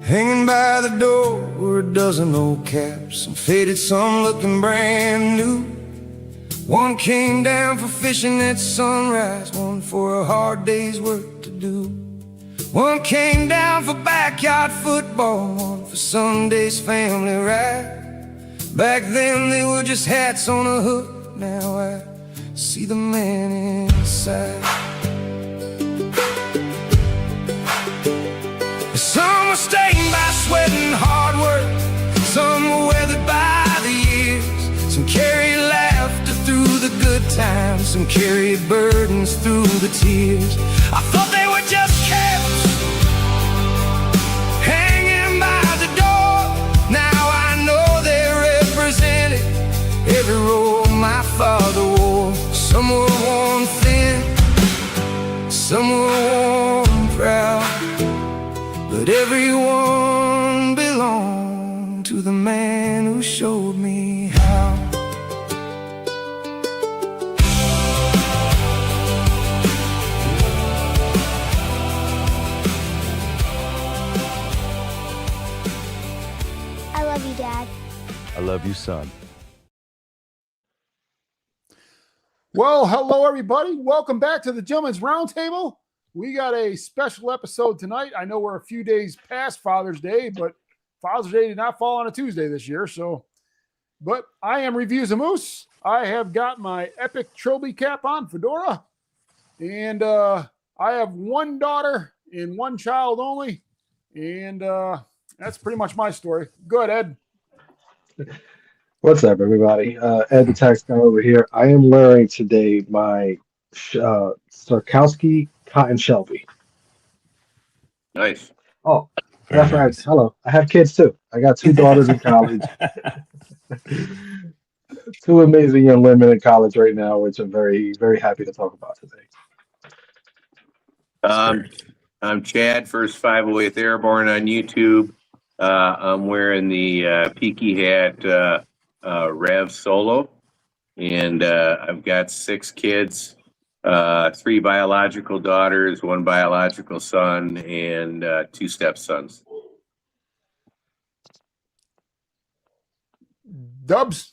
Hanging by the door were a dozen old caps, some faded, some looking brand new. One came down for fishing at sunrise, one for a hard day's work to do. One came down for backyard football, one for Sunday's family ride. Back then they were just hats on a hook, now I see the man inside. Some were stained by sweat and hard work, some were weathered by the years. Some carried laughter through the good times, some carried burdens through the tears. I thought they were just caps hanging by the door. Now I know they represented every role my father wore. Some were worn thin, some were worn proud, but everyone belonged to the man who showed me how. I love you, Dad. I love you, son. Well, hello, everybody. Welcome back to the Gentlemen's Roundtable. We got a special episode tonight. I know we're a few days past Father's Day, but Father's Day did not fall on a Tuesday this year. But I am Reviews a Moose. I have got my epic trilby cap on, fedora, and I have one daughter and one child only, and that's pretty much my story. Go ahead, Ed. What's up, everybody? Ed the tax guy over here. I am wearing today my Sarkowski Cotton Shelby. Nice. Oh, Very that's right. nice. Hello. I have kids too. I got two daughters in college. Two amazing young women in college right now, which I'm very, very happy to talk about today. I'm Chad, first 508th Airborne on YouTube. I'm wearing the Peaky Hat Rev Solo, and I've got 6 kids, 3 biological daughters, 1 biological son, and 2 stepsons. Dubs.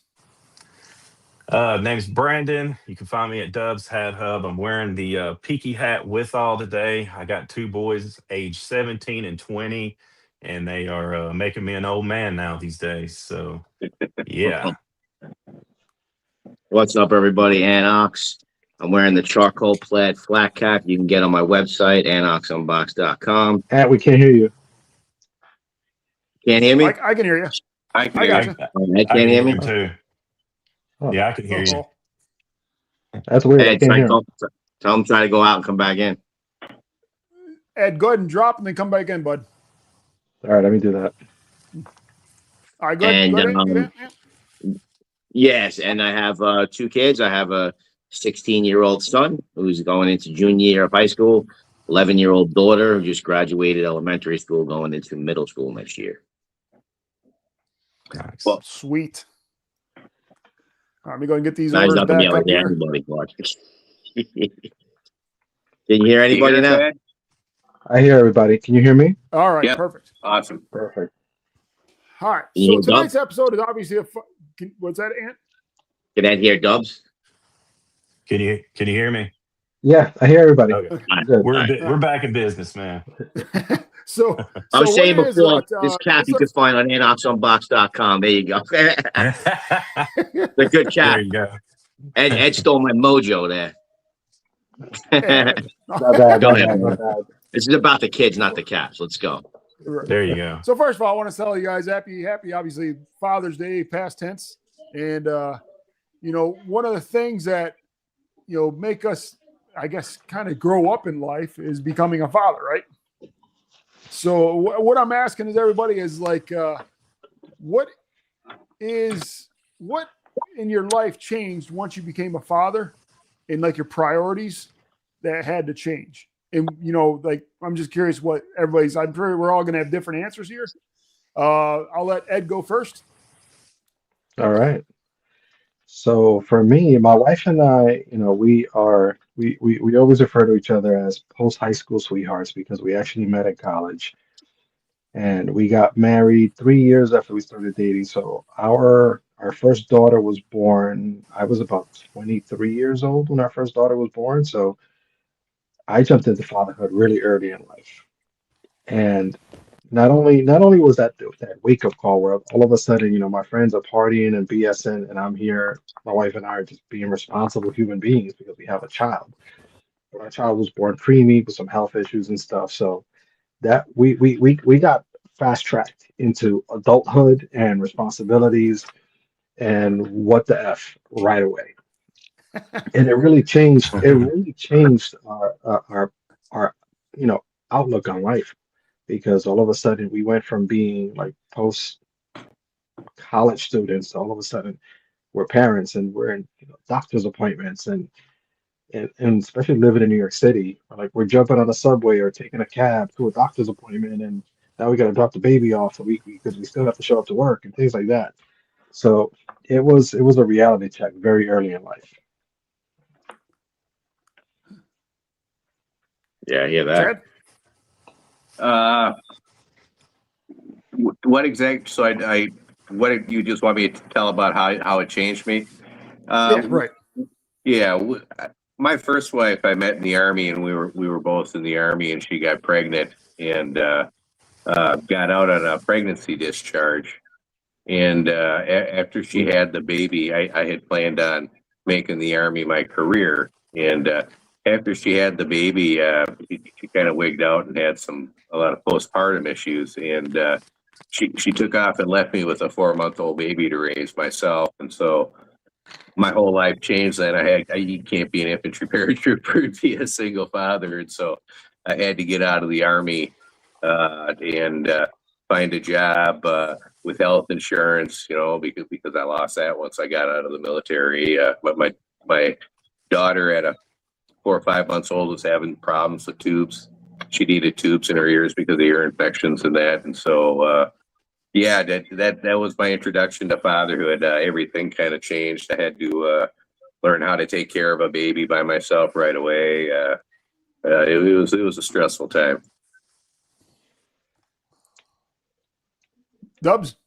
Name's Brandon. You can find me at Dubs Hat Hub. I'm wearing the Peaky Hat with all today. I got 2 boys, age 17 and 20, and they are making me an old man now these days. So, yeah. What's up, everybody? AntOx. I'm wearing the charcoal plaid flat cap. You can get on my website, AntOxUnbox.com. And we can't hear you. Can't hear me? I can hear you. I can I hear got you. you. I can't hear me? you too. Oh, Yeah, I can hear you. that's weird. I Ed, can't hear. tell him try to go out and come back in. Ed, go ahead and drop and then come back in, bud. All right, let me do that. All right, go ahead. And, Go ahead. Get in. Yeah. Yes, and I have 2 kids. I have a 16-year-old son who's going into junior year of high school, 11-year-old daughter who just graduated elementary school, going into middle school next year. Nice. Well, Sweet. All right, let me go and get these Nice orders not to back be able up to hear here. anybody, Clark. Can you hear anybody You hear now? that? I hear everybody. Can you hear me? All right, Yep. perfect. Awesome. Perfect. All right, Can you so hear tonight's episode is obviously what's that, Ant? Can Ed hear Dubs? Can you hear me? Yeah, I hear everybody. Okay. Good. We're back in business, man. So I was so saying what it is, before, what, this cap you let's- can find on AntOxUnbox.com. There you go. The good cap. There you go. Ed stole my mojo there. Not bad. Go Not ahead, bad, man. not bad. This is about the kids, not the caps. Let's go. There you go. So first of all, I want to tell you guys happy, obviously Father's Day, past tense, and one of the things that make us, I guess, kind of grow up in life is becoming a father, right? So what I'm asking is everybody is like, what in your life changed once you became a father, and like your priorities that had to change? And, like, I'm just curious what everybody's, I'm sure we're all going to have different answers here. I'll let Ed go first. All right. So for me, my wife and I, we always refer to each other as post high school sweethearts because we actually met in college. and we got married 3 years after we started dating. So our first daughter was born. I was about 23 years old when our first daughter was born. So I jumped into fatherhood really early in life. And not only was that wake up call where all of a sudden, my friends are partying and BSing, and I'm here, my wife and I are just being responsible human beings because we have a child. But our child was born preemie with some health issues and stuff. So that we got fast tracked into adulthood and responsibilities and what the F right away. And it really changed our outlook on life, because all of a sudden we went from being like post college students to all of a sudden we're parents, and we're in doctor's appointments, and especially living in New York City, like we're jumping on a subway or taking a cab to a doctor's appointment, and now we got to drop the baby off so we because we still have to show up to work and things like that. So it was a reality check very early in life. Yeah, I hear that. Chad? What exact? So what did you just want me to tell about how it changed me? Yeah, right. Yeah, my first wife I met in the Army, and we were both in the Army, and she got pregnant and got out on a pregnancy discharge. And after she had the baby, I had planned on making the Army my career. And after she had the baby, she kind of wigged out and had a lot of postpartum issues. And she took off and left me with a 4-month-old baby to raise myself. And so my whole life changed. Then you can't be an infantry paratrooper and be a single father. And so I had to get out of the Army and find a job with health insurance, because I lost that once I got out of the military. But my daughter at 4 or 5 months old was having problems with tubes. She needed tubes in her ears because of ear infections and that. And so, yeah, that was my introduction to fatherhood. Everything kind of changed. I had to learn how to take care of a baby by myself right away. It was a stressful time. Dubs?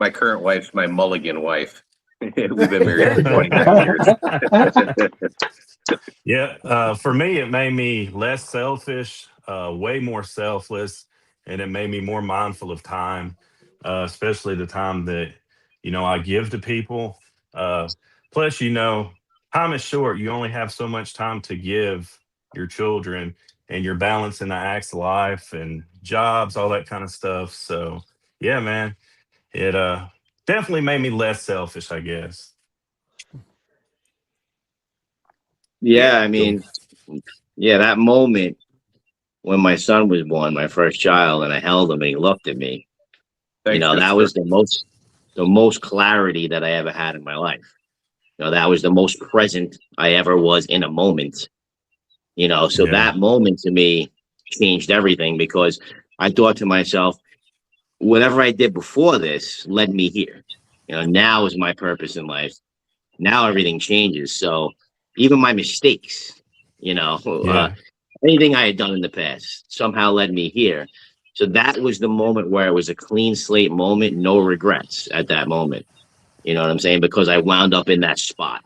My current wife's my mulligan wife. We've been married for 29 years. Yeah, for me, it made me less selfish, way more selfless, and it made me more mindful of time, especially the time that I give to people. Plus, time is short. You only have so much time to give your children, and you're balancing the acts of life and jobs, all that kind of stuff. So, yeah, man, it definitely made me less selfish, I guess. Yeah, I So, mean, yeah, that moment when my son was born, my first child, and I held him and he looked at me, Thanks, that was the most clarity that I ever had in my life. That was the most present I ever was in a moment. So yeah, that moment to me changed everything, because I thought to myself, whatever I did before this led me here. Now is my purpose in life. Now everything changes. So even my mistakes, yeah, anything I had done in the past somehow led me here. So that was the moment where it was a clean slate moment, no regrets at that moment. You know what I'm saying? Because I wound up in that spot,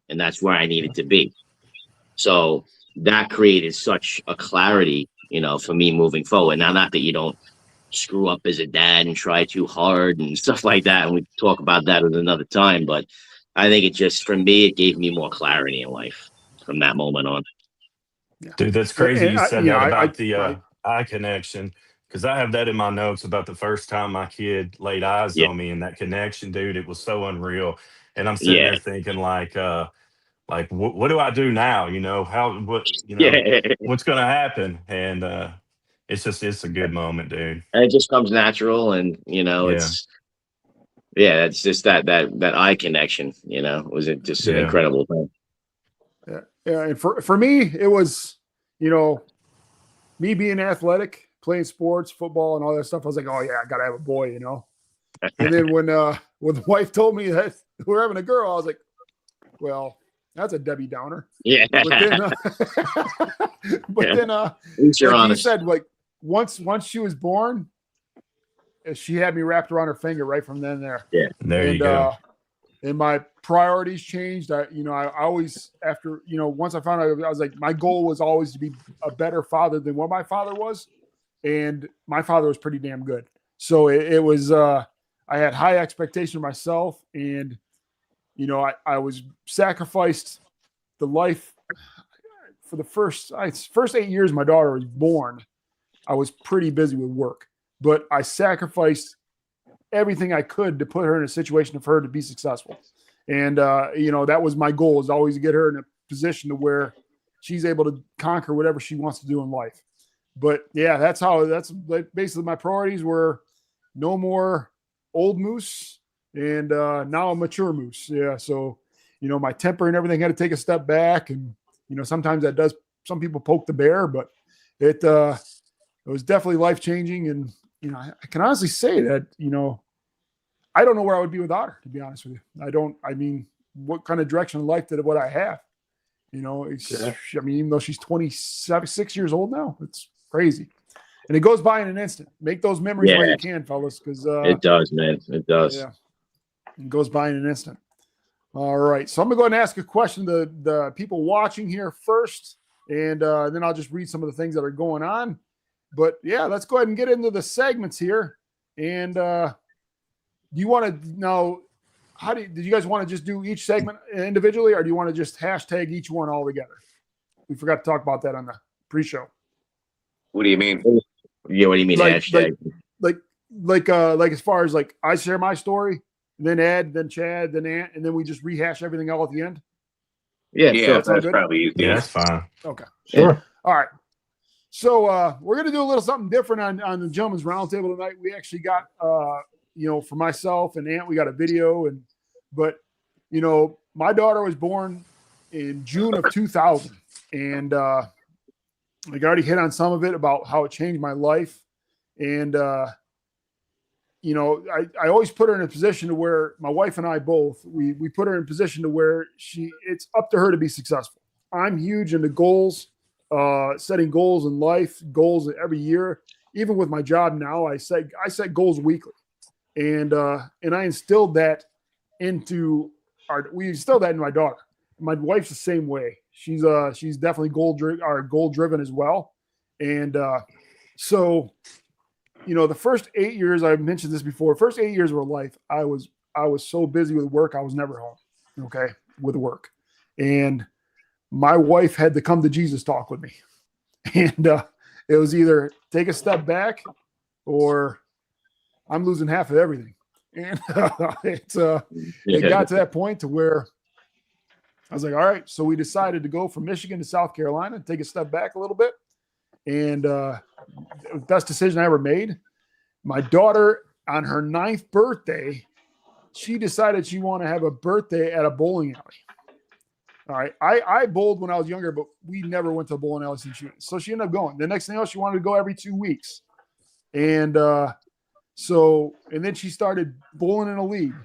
and that's where I needed to be. So that created such a clarity, for me moving forward. Now, not that you don't screw up as a dad and try too hard and stuff like that, and we talk about that at another time, but I think for me, it gave me more clarity in life from that moment on. Yeah. dude, that's crazy. And You said that about the I eye connection, because I have that in my notes about the first time my kid laid eyes Yeah. on me, and that connection, dude. It was so unreal. And I'm sitting Yeah. there thinking, what do I do now? Yeah. What's going to happen? And it's a good moment, dude. And it just comes natural, and Yeah, it's just that eye connection, was it just an yeah, incredible thing. yeah, and for me, it was, me being athletic, playing sports, football, and all that stuff. I was like, oh yeah, I gotta have a boy, And then when the wife told me that we're having a girl, I was like, well, that's a Debbie Downer. Yeah. But then, At least you're like you honest. said, like once she was born, she had me wrapped around her finger right from then and there. Yeah. There you And go. and my priorities changed. I always, after, once I found out, I was like, my goal was always to be a better father than what my father was. And my father was pretty damn good. So it was, I had high expectations of myself, and, I was sacrificed the life for the first 8 years my daughter was born. I was pretty busy with work, but I sacrificed everything I could to put her in a situation for her to be successful. And, that was my goal, is always to get her in a position to where she's able to conquer whatever she wants to do in life. But yeah, that's basically my priorities were no more old moose, and now a mature moose. Yeah. So, my temper and everything had to take a step back, and, sometimes that does, some people poke the bear, but it was definitely life-changing. And, I can honestly say that, I don't know where I would be without her, to be honest with you. What kind of direction in life did what I have? Even though she's 26 years old now, it's crazy. And it goes by in an instant. Make those memories while you can, fellas, because it does, man. It does. Yeah, it goes by in an instant. All right, so I'm gonna go ahead and ask a question to the people watching here first, and then I'll just read some of the things that are going on. But yeah, let's go ahead and get into the segments here. And do you want to know? Did you guys want to just do each segment individually, or do you want to just hashtag each one all together? We forgot to talk about that on the pre-show. What do you mean? Yeah, what do you mean hashtag? Like as far as like I share my story, then Ed, then Chad, then Ant, and then we just rehash everything all at the end. Yeah, Yeah, sure. that's probably easy. Yeah, that's fine. Okay. Sure. All right. So we're gonna do a little something different on the Gentlemen's Roundtable tonight. We actually got for myself and Ant, we got a video, but my daughter was born in June of 2000, and I already hit on some of it about how it changed my life. And I always put her in a position to where my wife and I both, we put her in a position to where it's up to her to be successful. I'm huge into goals, setting goals in life, goals every year. Even with my job now, I set goals weekly, and I instilled that into my daughter. My wife's the same way. She's definitely goal driven as well. And so the first 8 years, I've mentioned this before, first 8 years of her life, I was so busy with work, I was never home, okay, with work. And my wife had to come to Jesus talk with me. And it was either take a step back or I'm losing half of everything. And it got to that point to where I was like, all right. So we decided to go from Michigan to South Carolina, take a step back a little bit. And best decision I ever made. My daughter, on her 9th birthday, she decided she wanted to have a birthday at a bowling alley. All right. I bowled when I was younger, but we never went to a bowling alley since so she ended up going. The next thing else, she wanted to go every 2 weeks. And and then she started bowling in a league.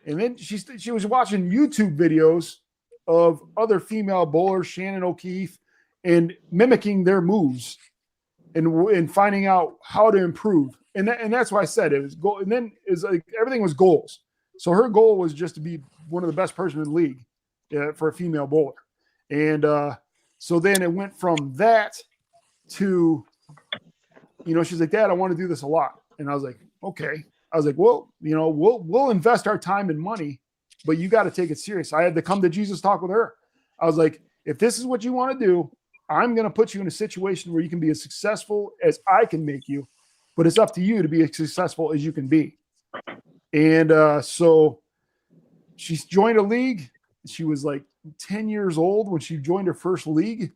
And then she was watching YouTube videos of other female bowlers, Shannon O'Keefe, and mimicking their moves and finding out how to improve. And that's why I said it was goal. And then is like everything was goals. So her goal was just to be one of the best person in the league for a female bowler. And so then it went from that to, she's like, Dad, I want to do this a lot. And I was like, okay. I was like, well, we'll invest our time and money, but you got to take it serious. I had to come to Jesus talk with her. I was like, if this is what you want to do, I'm going to put you in a situation where you can be as successful as I can make you, but it's up to you to be as successful as you can be. And so she joined a league. She was like 10 years old when she joined her first league.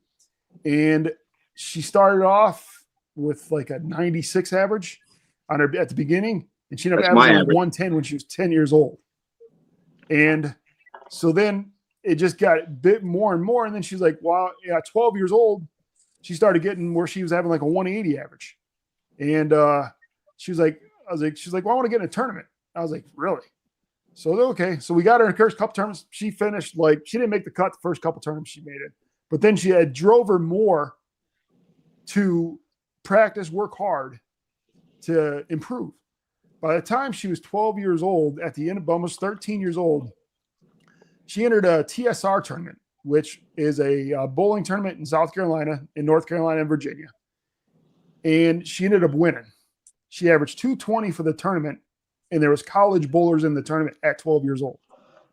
And she started off with like a 96 average at the beginning. And she ended up averaging 110 when she was 10 years old. And so then it just got a bit more and more. And then she's like, well, yeah, 12 years old, she started getting where she was having like a 180 average. And she's like, well, I want to get in a tournament. I was like, really? So, okay. So we got her in the first couple tournaments. She finished she didn't make the cut the first couple tournaments she made it. But then she drove her more to practice, work hard to improve. by the time she was 12 years old, at the end of almost 13 years old, she entered a TSR tournament, which is a bowling tournament in South Carolina, in North Carolina, and Virginia. And she ended up winning. She averaged 220 for the tournament, and there was college bowlers in the tournament at 12 years old.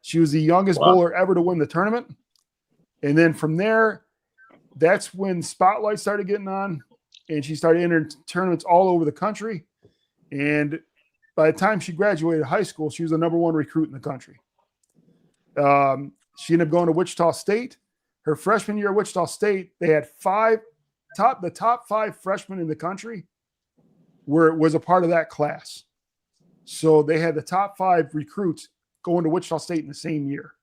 She was the youngest bowler ever to win the tournament. And then from there, that's when spotlight started getting on, and she started entering tournaments all over the country. And by the time she graduated high school, she was the number 1 recruit in the country. She ended up going to Wichita State. Her freshman year at Wichita State, they had the top 5 freshmen in the country was a part of that class. So they had the top 5 recruits going to Wichita State in the same year.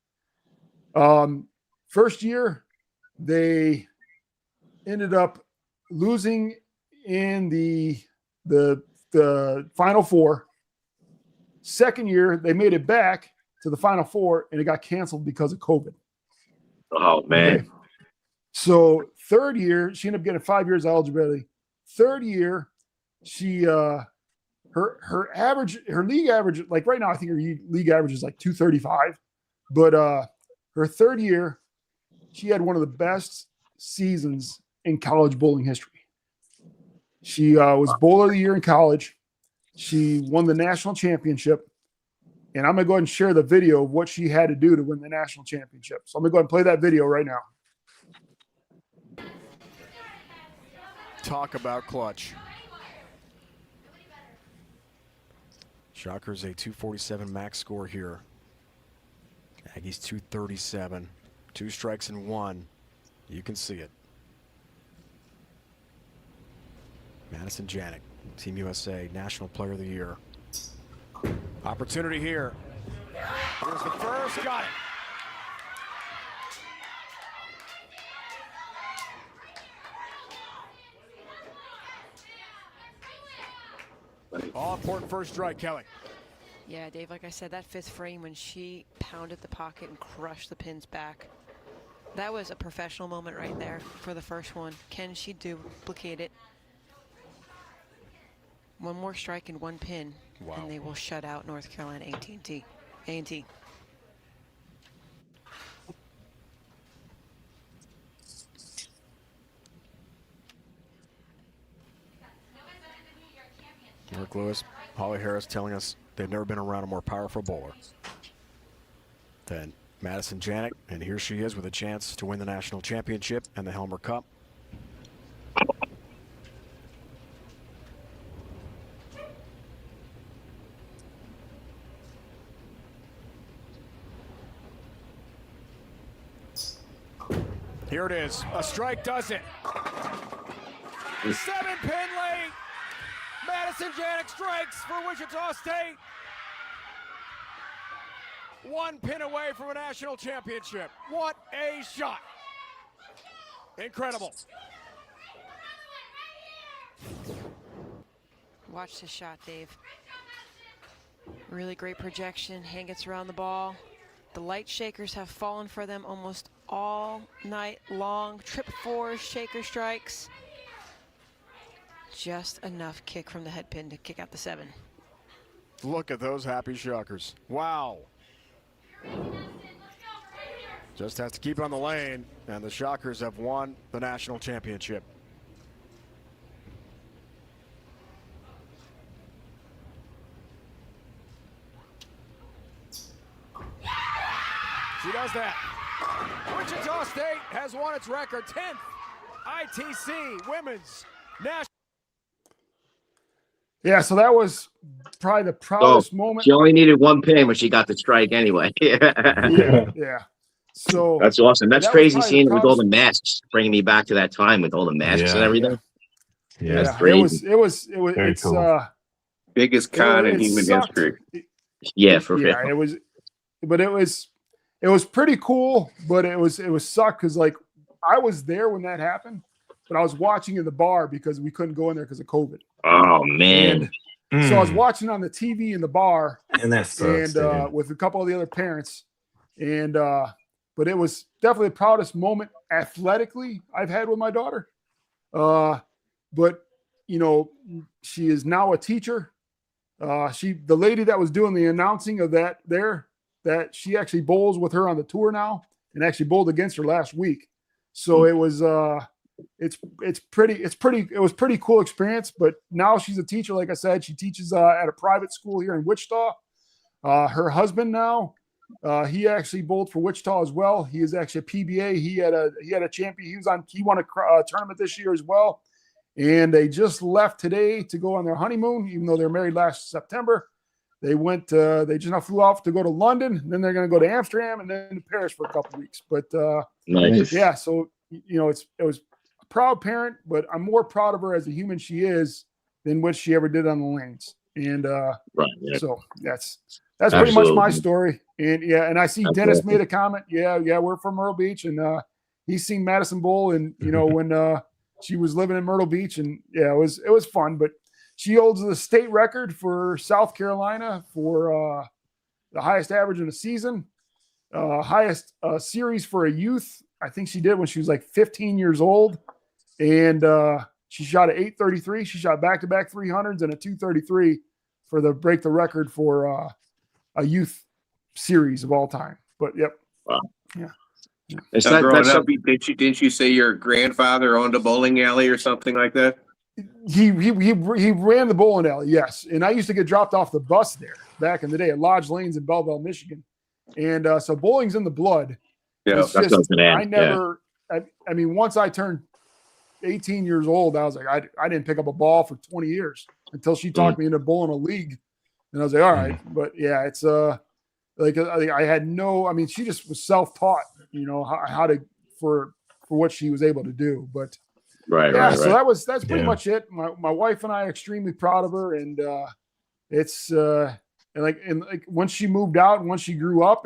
First year, they ended up losing in the Final Four. Second year, they made it back to the Final Four, and it got canceled because of COVID. Oh, man. Okay. So third year, she ended up getting 5 years of eligibility. Third year, she her league average, like right now, I think her league average is like 235. But her third year, she had one of the best seasons in college bowling history. She was bowler of the year in college. She won the national championship. And I'm going to go ahead and share the video of what she had to do to win the national championship. So I'm going to go ahead and play that video right now. Talk about clutch. Shockers a 247 max score here. Aggies 237. 2 strikes and 1. You can see it. Madison Janik, Team USA National Player of the Year. Opportunity here. Here's the first. Got it. All important first strike, Kelly. Yeah, Dave, like I said, that 5th frame when she pounded the pocket and crushed the pins back, that was a professional moment right there for the first one. Can she duplicate it? One more strike and 1 pin, and they will shut out North Carolina A&T. Eric Lewis, Holly Harris telling us they've never been around a more powerful bowler than Madison Janik, and here she is with a chance to win the national championship and the Helmer Cup. Here it is. A strike does it. 7-pin late. Madison Janik strikes for Wichita State. 1 pin away from a national championship. What a shot. Incredible. Watch this shot, Dave. Really great projection. Hand gets around the ball. The light shakers have fallen for them almost all night long. Trip 4s, shaker strikes. Just enough kick from the head pin to kick out the 7. Look at those happy Shockers. Wow. Just has to keep it on the lane, and the Shockers have won the national championship. She does that. Wichita State has won its record 10th ITC Women's National. Yeah, so that was probably the proudest moment. She only needed 1 pin when she got the strike anyway. Yeah. So that's awesome. That's that crazy seeing it with all the masks, bringing me back to that time with all the masks and everything. Yeah, that's crazy. It was Very it's cool. Biggest con in human sucked. history. Yeah, for real. Yeah, it was pretty cool, but it was sucked because like I was there when that happened, but I was watching in the bar because we couldn't go in there because of COVID. Oh man. And so I was watching on the TV in the bar And that sucks, dude. with a couple of the other parents. And but it was definitely the proudest moment athletically I've had with my daughter. But you know, she is now a teacher. The lady that was doing the announcing of that she actually bowls with her on the tour now, and actually bowled against her last week. So it was it was pretty cool experience. But now she's a teacher. Like I said, she teaches at a private school here in Wichita. Her husband now, he actually bowled for Wichita as well. He is actually a PBA. He had a champion. He won a tournament this year as well. And they just left today to go on their honeymoon, even though they're married last September. They just now flew off to go to London. Then they're going to go to Amsterdam and then to Paris for a couple of weeks. But Nice. yeah, so it was a proud parent, but I'm more proud of her as a human she is than what she ever did on the lanes. And so that's pretty much my story. And and I see Dennis made a comment. Yeah, we're from Myrtle Beach, and he's seen Madison Bowl, and when she was living in Myrtle Beach, and it was fun. But she holds the state record for South Carolina for the highest average in a season, highest series for a youth. I think she did when she was like 15 years old, and she shot at 833. She shot back-to-back 300s and a 233 for break the record for a youth series of all time. But Wow. Yeah. It's Now, not growing that's up, didn't you say your grandfather owned a bowling alley or something like that? He ran the bowling alley, yes. And I used to get dropped off the bus there back in the day at Lodge Lanes in Belleville, Michigan. And so bowling's in the blood. Yeah, It's just, I mean, once I turned 18 years old, I was like, I didn't pick up a ball for 20 years until she talked me into bowling a league. And I was like, all right. But yeah, it's I had she just was self-taught, how to for what she was able to do. But right. So that's pretty much it. My wife and I are extremely proud of her, and it's once she moved out and once she grew up,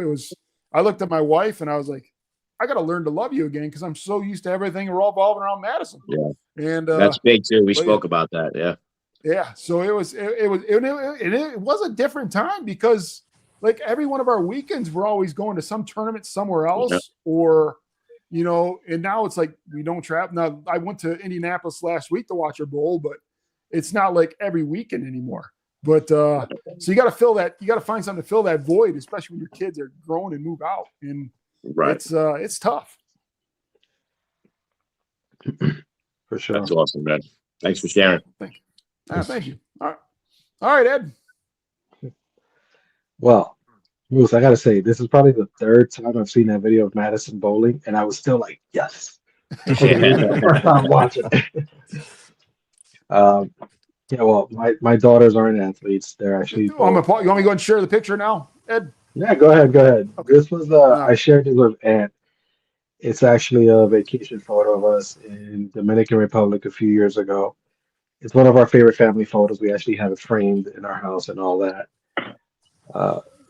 I looked at my wife and I was like, I got to learn to love you again because I'm so used to everything revolving around Madison. Yeah, and that's big too. We spoke about that. Yeah. Yeah. So it was a different time because like every one of our weekends, we're always going to some tournament somewhere else or, and now it's like we don't travel. Now I went to Indianapolis last week to watch her bowl, but it's not like every weekend anymore. But so you got to find something to fill that void, especially when your kids are grown and move out. And it's tough. For sure. That's awesome, man. Thanks for sharing. Thank you. All right, Ed. Well, Moose, I gotta say, this is probably the third time I've seen that video of Madison bowling, and I was still like, yes. Okay, this is the first time watching. Well, my daughters aren't athletes. They're actually. You want me to go ahead and share the picture now, Ed? Yeah, go ahead. Okay. This was I shared this with Ant. It's actually a vacation photo of us in Dominican Republic a few years ago. It's one of our favorite family photos. We actually have it framed in our house and all that.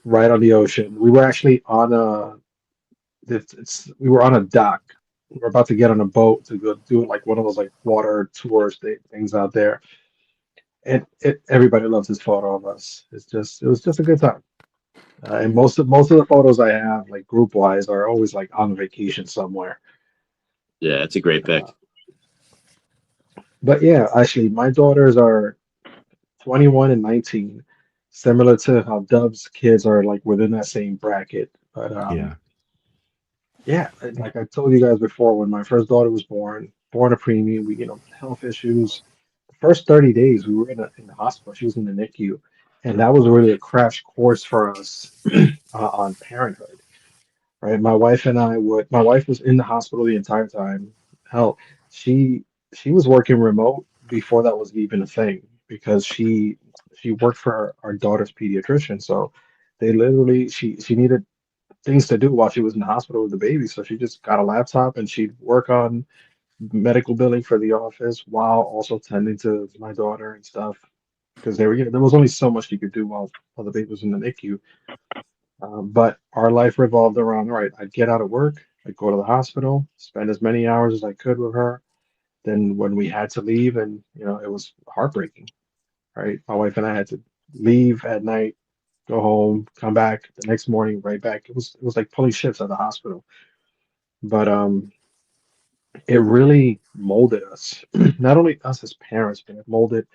Right on the ocean. We were actually on we were on a dock. We were about to get on a boat to go do like one of those like water tours things out there. And everybody loves this photo of us. It was just a good time. And most of the photos I have, like group wise, are always like on vacation somewhere. Yeah, it's a great pic. But yeah, actually, my daughters are 21 and 19, similar to how Dub's kids are like within that same bracket. But yeah, like I told you guys before, when my first daughter was born a preemie, we health issues. The first 30 days we were in the hospital. She was in the NICU, and that was really a crash course for us on parenthood. Right, my wife was in the hospital the entire time. Hell, she was working remote before that was even a thing because she worked for our daughter's pediatrician. So they literally she needed things to do while she was in the hospital with the baby. So she just got a laptop and she'd work on medical billing for the office while also tending to my daughter and stuff. Because there was only so much she could do while the baby was in the NICU. But our life revolved around, all right, I'd get out of work, I'd go to the hospital, spend as many hours as I could with her. Then when we had to leave, and it was heartbreaking, right? My wife and I had to leave at night, go home, come back the next morning, right back. It was like pulling shifts at the hospital. But it really molded us, not only us as parents, but it molded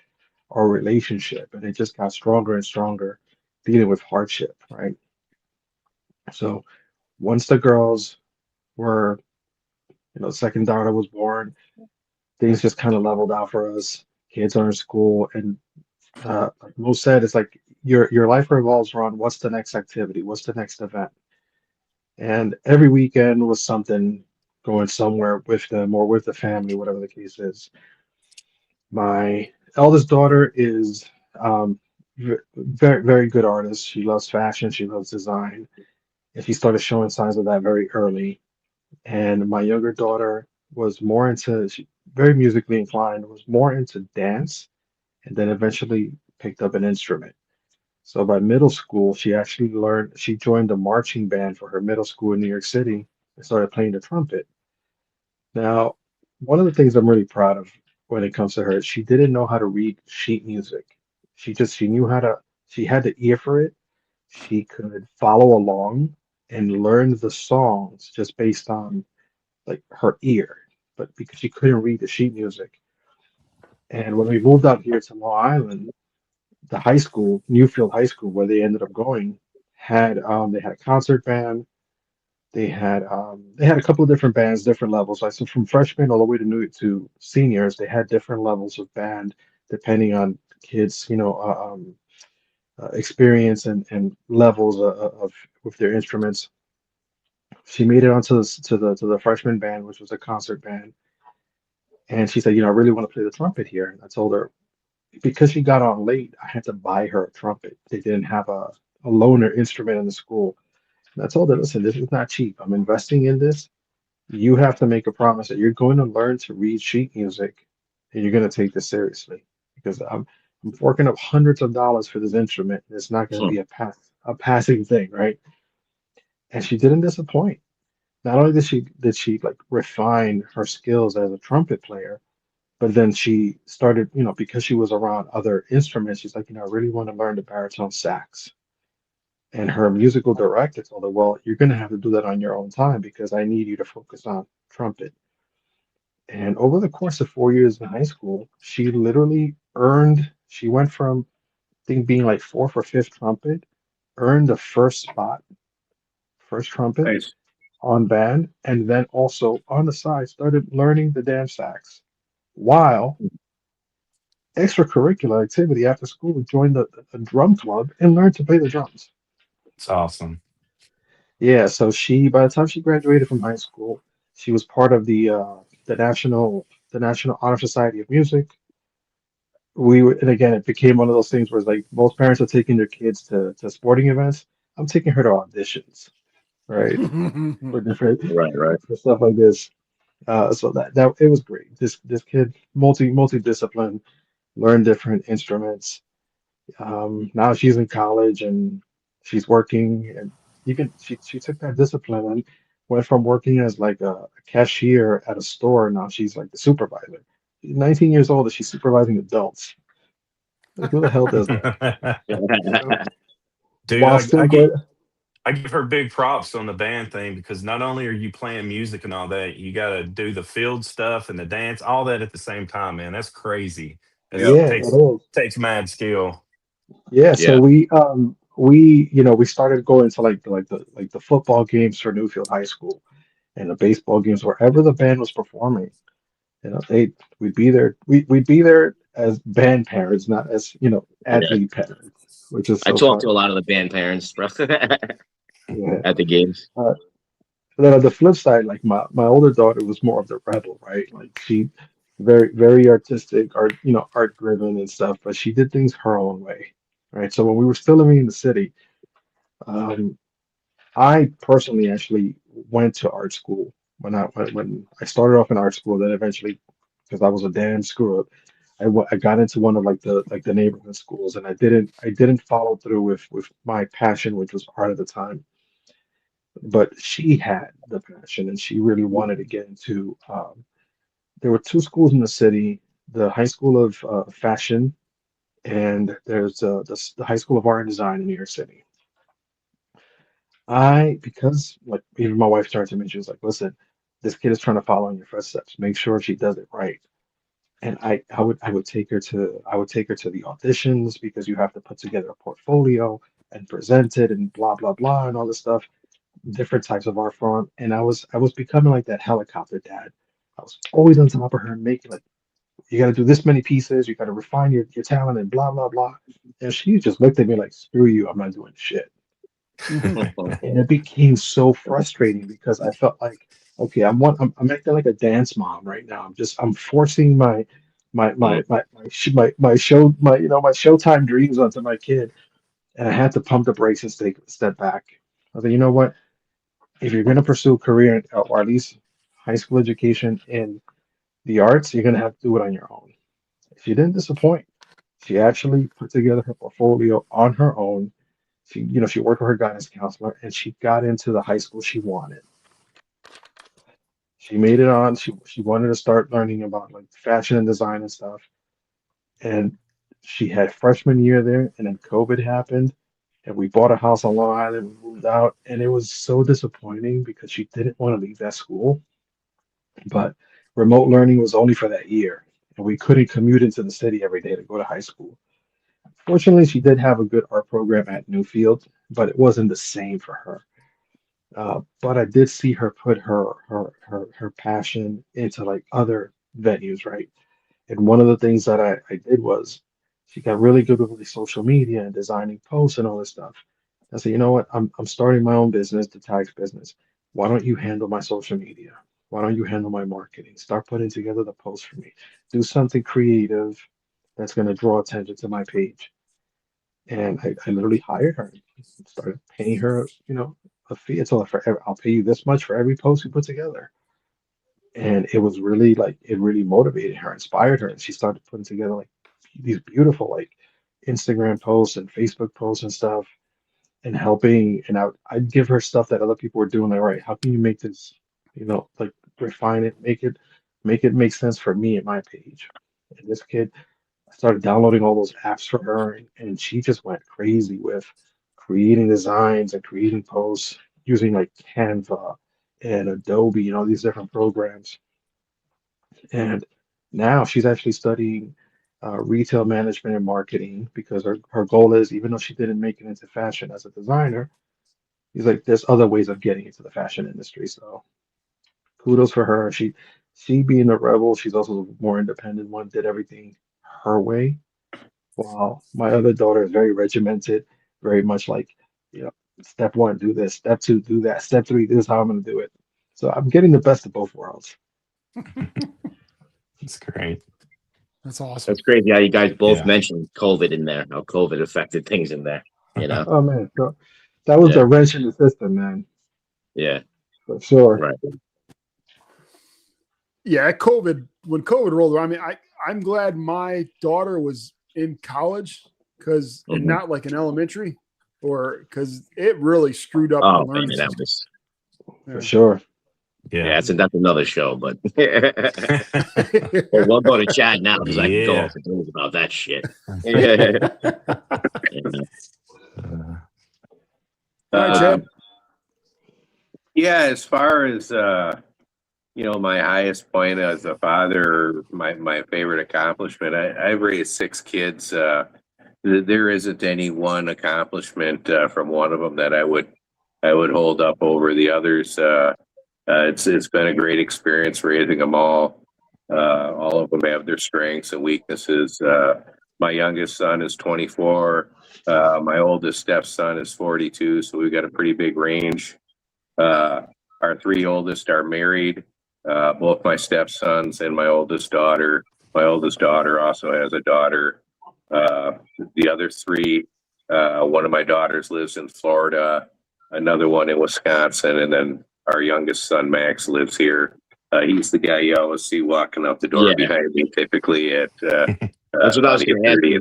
our relationship, and it just got stronger and stronger dealing with hardship, right? So once the girls were, second daughter was born, things just kind of leveled out for us. Kids are in school, and like Mo said, it's like your life revolves around what's the next activity, what's the next event, and every weekend was something going somewhere with them or with the family, whatever the case is. My eldest daughter is very very good artist. She loves fashion, she loves design, and she started showing signs of that very early. And my younger daughter was more into very musically inclined, was more into dance, and then eventually picked up an instrument. So by middle school, she actually learned, she joined the marching band for her middle school in New York City and started playing the trumpet. Now, one of the things I'm really proud of when it comes to her, she didn't know how to read sheet music. She knew how to, she had the ear for it. She could follow along and learn the songs just based on like her ear, but because she couldn't read the sheet music. And when we moved out here to Long Island, the high school, Newfield High School, where they ended up going, had they had a concert band. They had a couple of different bands, different levels. Like so, from freshmen all the way to seniors, they had different levels of band depending on kids, experience and levels of with their instruments. She made it onto the freshman band, which was a concert band, and she said, I really want to play the trumpet here. And I told her because she got on late, I had to buy her a trumpet. They didn't have a loaner instrument in the school. And I told her, listen, this is not cheap. I'm investing in this. You have to make a promise that you're going to learn to read sheet music and you're going to take this seriously because I'm forking up hundreds of dollars for this instrument. And it's not going to be a passing thing, right? And she didn't disappoint. Not only did she like refine her skills as a trumpet player, but then she started, because she was around other instruments, she's like, I really want to learn the baritone sax. And her musical director told her, well, you're going to have to do that on your own time because I need you to focus on trumpet. And over the course of 4 years in high school, she went from, I think, being like fourth or fifth trumpet, earned the first spot, first trumpet Nice. on band, and then also on the side started learning the damn sax while extracurricular activity after school, joined the drum club and learned to play the drums. It's awesome. Yeah, so by the time she graduated from high school, she was part of the National Honor Society of Music. And again, it became one of those things where it's like most parents are taking their kids to sporting events. I'm taking her to auditions, right, for different Right, right. for stuff like this. So that it was great. This kid multi-discipline, learned different instruments. Now she's in college and she's working, and even she took that discipline and went from working as like a cashier at a store. Now she's like the supervisor. She's 19 years old and she's supervising adults. Like who the hell does that? You know, Dude, while I, still I going. get I give her big props on the band thing because not only are you playing music and all that, you got to do the field stuff and the dance, all that at the same time, man. That's crazy. It Yep. Yeah, it is. takes mad skill. Yeah, so Yeah. we started going to like the football games for Newfield High School and the baseball games wherever the band was performing. They we'd be there. We'd be there as band parents, not as Yeah. athlete parents, which is I so talked funny. to a lot of the band parents, bro, Yeah. at the games. Uh, then on the flip side, like my older daughter was more of the rebel, right? Like she very very artistic, art driven and stuff, but she did things her own way, right? So when we were still living in the city, um, I personally actually went to art school when I started off in art school, then eventually, because I was a damn screw up, I got into one of like the neighborhood schools, and I didn't follow through with my passion, which was art at the time. But she had the passion, and she really wanted to get into. There were two schools in the city: the High School of Fashion, and there's the High School of Art and Design in New York City. Because like even my wife started to me, she was like, listen, this kid is trying to follow in your footsteps. Make sure she does it right. And I would take her to the auditions because you have to put together a portfolio and present it and blah blah blah and all this stuff, different types of art form. And I was becoming like that helicopter dad. I was always on top of her and making like, you got to do this many pieces, you got to refine your talent and blah blah blah. And she just looked at me like, screw you, I'm not doing shit. And it became so frustrating because I felt like, okay, I'm acting like a dance mom right now. I'm forcing my Showtime dreams onto my kid, and I had to pump the brakes and take a step back. I was like, you know what? If you're gonna pursue a career or at least high school education in the arts, you're gonna have to do it on your own. She didn't disappoint. She actually put together her portfolio on her own. She worked with her guidance counselor and she got into the high school she wanted. She made it on. She wanted to start learning about like fashion and design and stuff. And she had freshman year there, and then COVID happened, and we bought a house on Long Island. We moved out, and it was so disappointing because she didn't want to leave that school. But remote learning was only for that year, and we couldn't commute into the city every day to go to high school. Fortunately, she did have a good art program at Newfield, but it wasn't the same for her. But I did see her put her passion into like other venues, right? And one of the things that I did was she got really good with the social media and designing posts and all this stuff. I said, you know what? I'm starting my own business, the tax business. Why don't you handle my social media? Why don't you handle my marketing? Start putting together the posts for me. Do something creative that's going to draw attention to my page. And I literally hired her, started paying her, a fee. I told her, I'll pay you this much for every post you put together. And it was really like, it really motivated her, inspired her. And she started putting together like these beautiful, like Instagram posts and Facebook posts and stuff and helping. And I'd give her stuff that other people were doing. Like, all right, how can you make this, like refine it, make it make sense for me and my page. And this kid, I started downloading all those apps for her, and she just went crazy with creating designs and creating posts using like Canva and Adobe and all these different programs. And now she's actually studying retail management and marketing because her goal is, even though she didn't make it into fashion as a designer, he's like, there's other ways of getting into the fashion industry. So kudos for her. She being a rebel, she's also the more independent one, did everything her way. Wow, my other daughter is very regimented, very much like, step one, do this, step two, do that, step three, this is how I'm going to do it. So I'm getting the best of both worlds. That's great. That's awesome. That's crazy how you guys both Yeah. mentioned COVID in there, how COVID affected things in there, Oh man, so that was Yeah. the wrench in the system, man, Yeah. for sure. Right. Yeah, when COVID rolled around, I'm glad my daughter was in college because Mhm. not like in elementary, or because it really screwed up Oh the learning man, that system. was For sure. yeah. That's another show, but we'll go to Chad now because I can go Yeah. on for days about that shit. All right, Chad. Yeah, as far as my highest point as a father, my favorite accomplishment. I've raised 6 kids. There isn't any one accomplishment from one of them that I would hold up over the others. It's been a great experience raising them all. All of them have their strengths and weaknesses. My youngest son is 24. My oldest stepson is 42. So we've got a pretty big range. Our 3 oldest are married. Both my stepsons and my oldest daughter. My oldest daughter also has a daughter. The other 3, one of my daughters lives in Florida, another one in Wisconsin, and then our youngest son, Max, lives here. He's the guy you always see walking out the door behind me, typically at That's what I was going to ask you.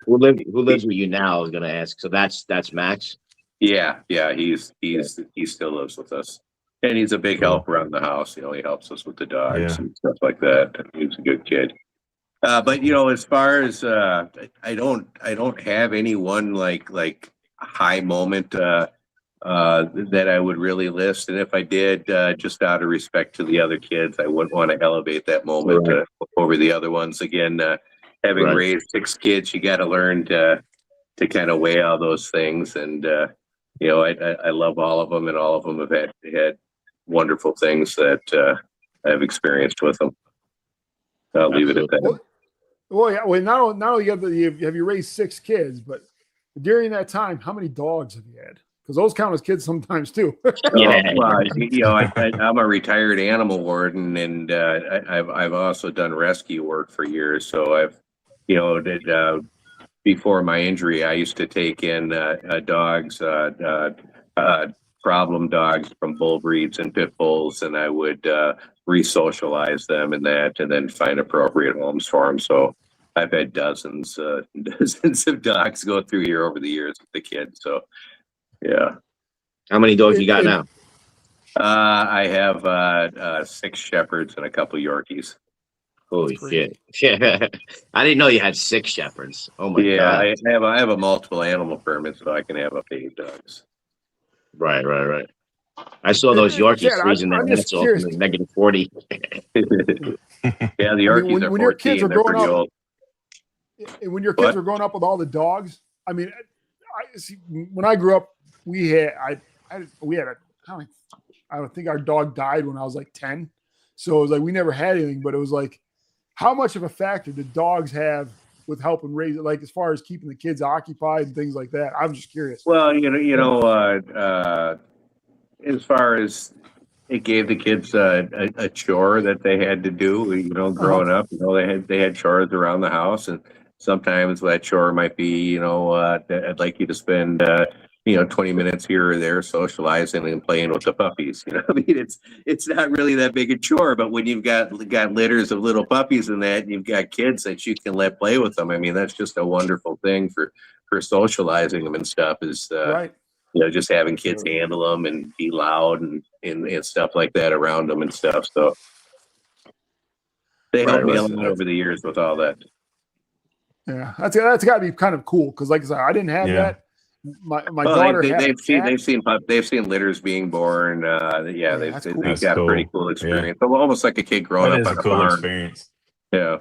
Who lives with you now? I was going to ask. So that's Max. Yeah, he still lives with us, and he's a big help around the house. He helps us with the dogs and stuff like that. He's a good kid. But as far as I don't have any one like high moment. that I would really list. And if I did, just out of respect to the other kids, I wouldn't want to elevate that moment over the other ones. Again, having raised 6 kids, you got to learn to kind of weigh all those things. And, you know, I love all of them, and all of them have had wonderful things that I've experienced with them. I'll leave it at that. Well, yeah. Well, not only have you raised 6 kids, but during that time, how many dogs have you had? Because those count as kids sometimes too. Well, you know, I'm a retired animal warden, and I've also done rescue work for years. So I've, you know, before my injury, I used to take in dogs, problem dogs from bull breeds and pit bulls, and I would re-socialize them and then find appropriate homes for them. So I've had dozens of dogs go through here over the years with the kids. So yeah. How many dogs you got now? I have 6 shepherds and a couple Yorkies. Holy shit! Yeah, I didn't know you had 6 shepherds. Oh my god! Yeah, I have a multiple animal permit, so I can have a paid dogs. Right. I saw those Yorkies freezing their ass off in the -40. Yeah, the Yorkies are 14. They're pretty old. When your kids were growing up with all the dogs, I mean, I see, when I grew up, we had I think our dog died when I was like 10. So it was like we never had anything, but it was like, how much of a factor did dogs have with helping raise it, like as far as keeping the kids occupied and things like that? I'm just curious. Well, as far as it gave the kids a chore that they had to do, you know, growing up, you know, they had chores around the house, and sometimes that chore might be, you know, I'd like you to spend, 20 minutes here or there socializing and playing with the puppies. You know, I mean, it's not really that big a chore, but when you've got litters of little puppies and that, and you've got kids that you can let play with them. I mean, that's just a wonderful thing for socializing them and stuff. Is right. You know, just having kids handle them and be loud and stuff like that around them and stuff. So they helped me a lot over the years with all that. Yeah, that's got to be kind of cool, because, like I said, I didn't have that. My daughter they've seen litters being born. They've got a pretty cool experience. Yeah. Almost like a kid growing up on a farm. Experience. Yeah.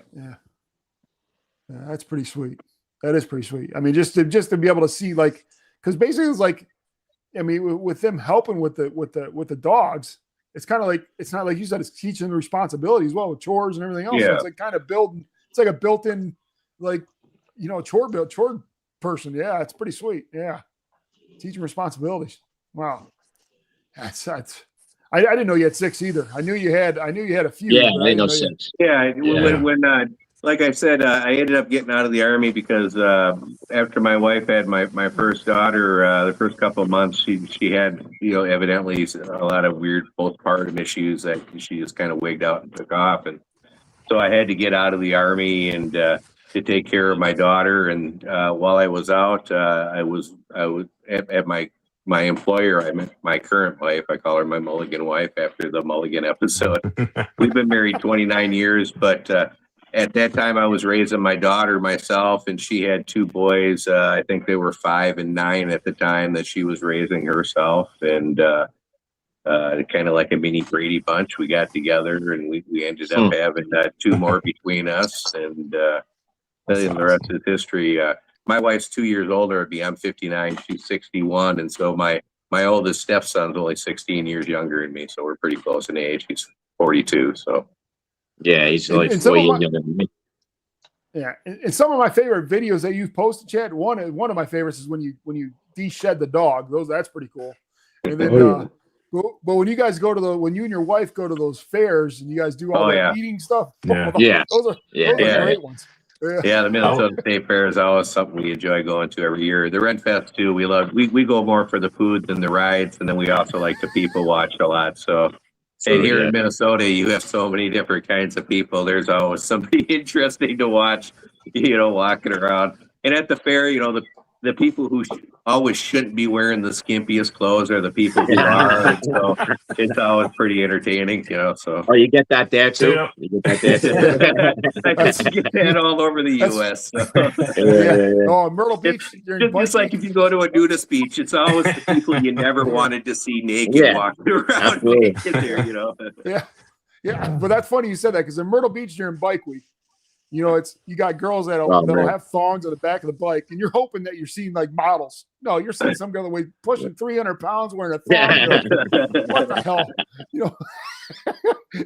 That's pretty sweet. That is pretty sweet. I mean, just to be able to see, like, because basically it's like, I mean, with them helping with the dogs, it's kind of like, it's not like you said, it's teaching the responsibility as well with chores and everything else. Yeah. So it's like kind of building. It's like a built-in, like, you know, chore person. Yeah, it's pretty sweet. Yeah, teaching responsibilities. Wow, that's. I didn't know you had 6 either. I knew you had a few. Yeah, I didn't know 6. When like I said, I ended up getting out of the Army because after my wife had my first daughter, the first couple of months she had, you know, evidently a lot of weird postpartum issues that she just kind of wigged out and took off, and so I had to get out of the Army and to take care of my daughter. And while I was out, I was at my employer. I met my current wife. I call her my Mulligan wife after the Mulligan episode. We've been married 29 years, but at that time I was raising my daughter myself, and she had 2 boys. I think they were 5 and 9 at the time that she was raising herself. And kind of like a mini Brady Bunch, we got together and we ended up having 2 more between us, and the rest is history. My wife's 2 years older than me. I'm 59, she's 61, and so my oldest stepson's only 16 years younger than me, so we're pretty close in age. He's 42, so yeah, he's like 4 years younger than me. Yeah, and some of my favorite videos that you've posted, Chad. One of my favorites is when you de-shed the dog. That's pretty cool. And then, but when you guys when you and your wife go to those fairs and you guys do all that eating stuff, those are great ones. Yeah, the Minnesota State Fair is always something we enjoy going to every year. The Red Fest too. We go more for the food than the rides, and then we also like to people watch a lot. So, and here in Minnesota, you have so many different kinds of people. There's always somebody interesting to watch, you know, walking around. And at the fair, you know, the people who always shouldn't be wearing the skimpiest clothes are the people who are. And so it's always pretty entertaining, you know. So Oh, you get that there too? Yeah. You get that there too? I just get that all over the U.S. So. Yeah. Oh, Myrtle Beach during Just like if you go to a nudist beach, it's always the people you never wanted to see naked Yeah, walking around absolutely. naked there, you know. Yeah, but that's funny you said that because in Myrtle Beach during Bike Week, you know, you got girls that'll man. have thongs on the back of the bike, and you're hoping that you're seeing like models. No, you're seeing some girl that weighs pushing 300 pounds wearing a thong. You're like, what the hell, you know?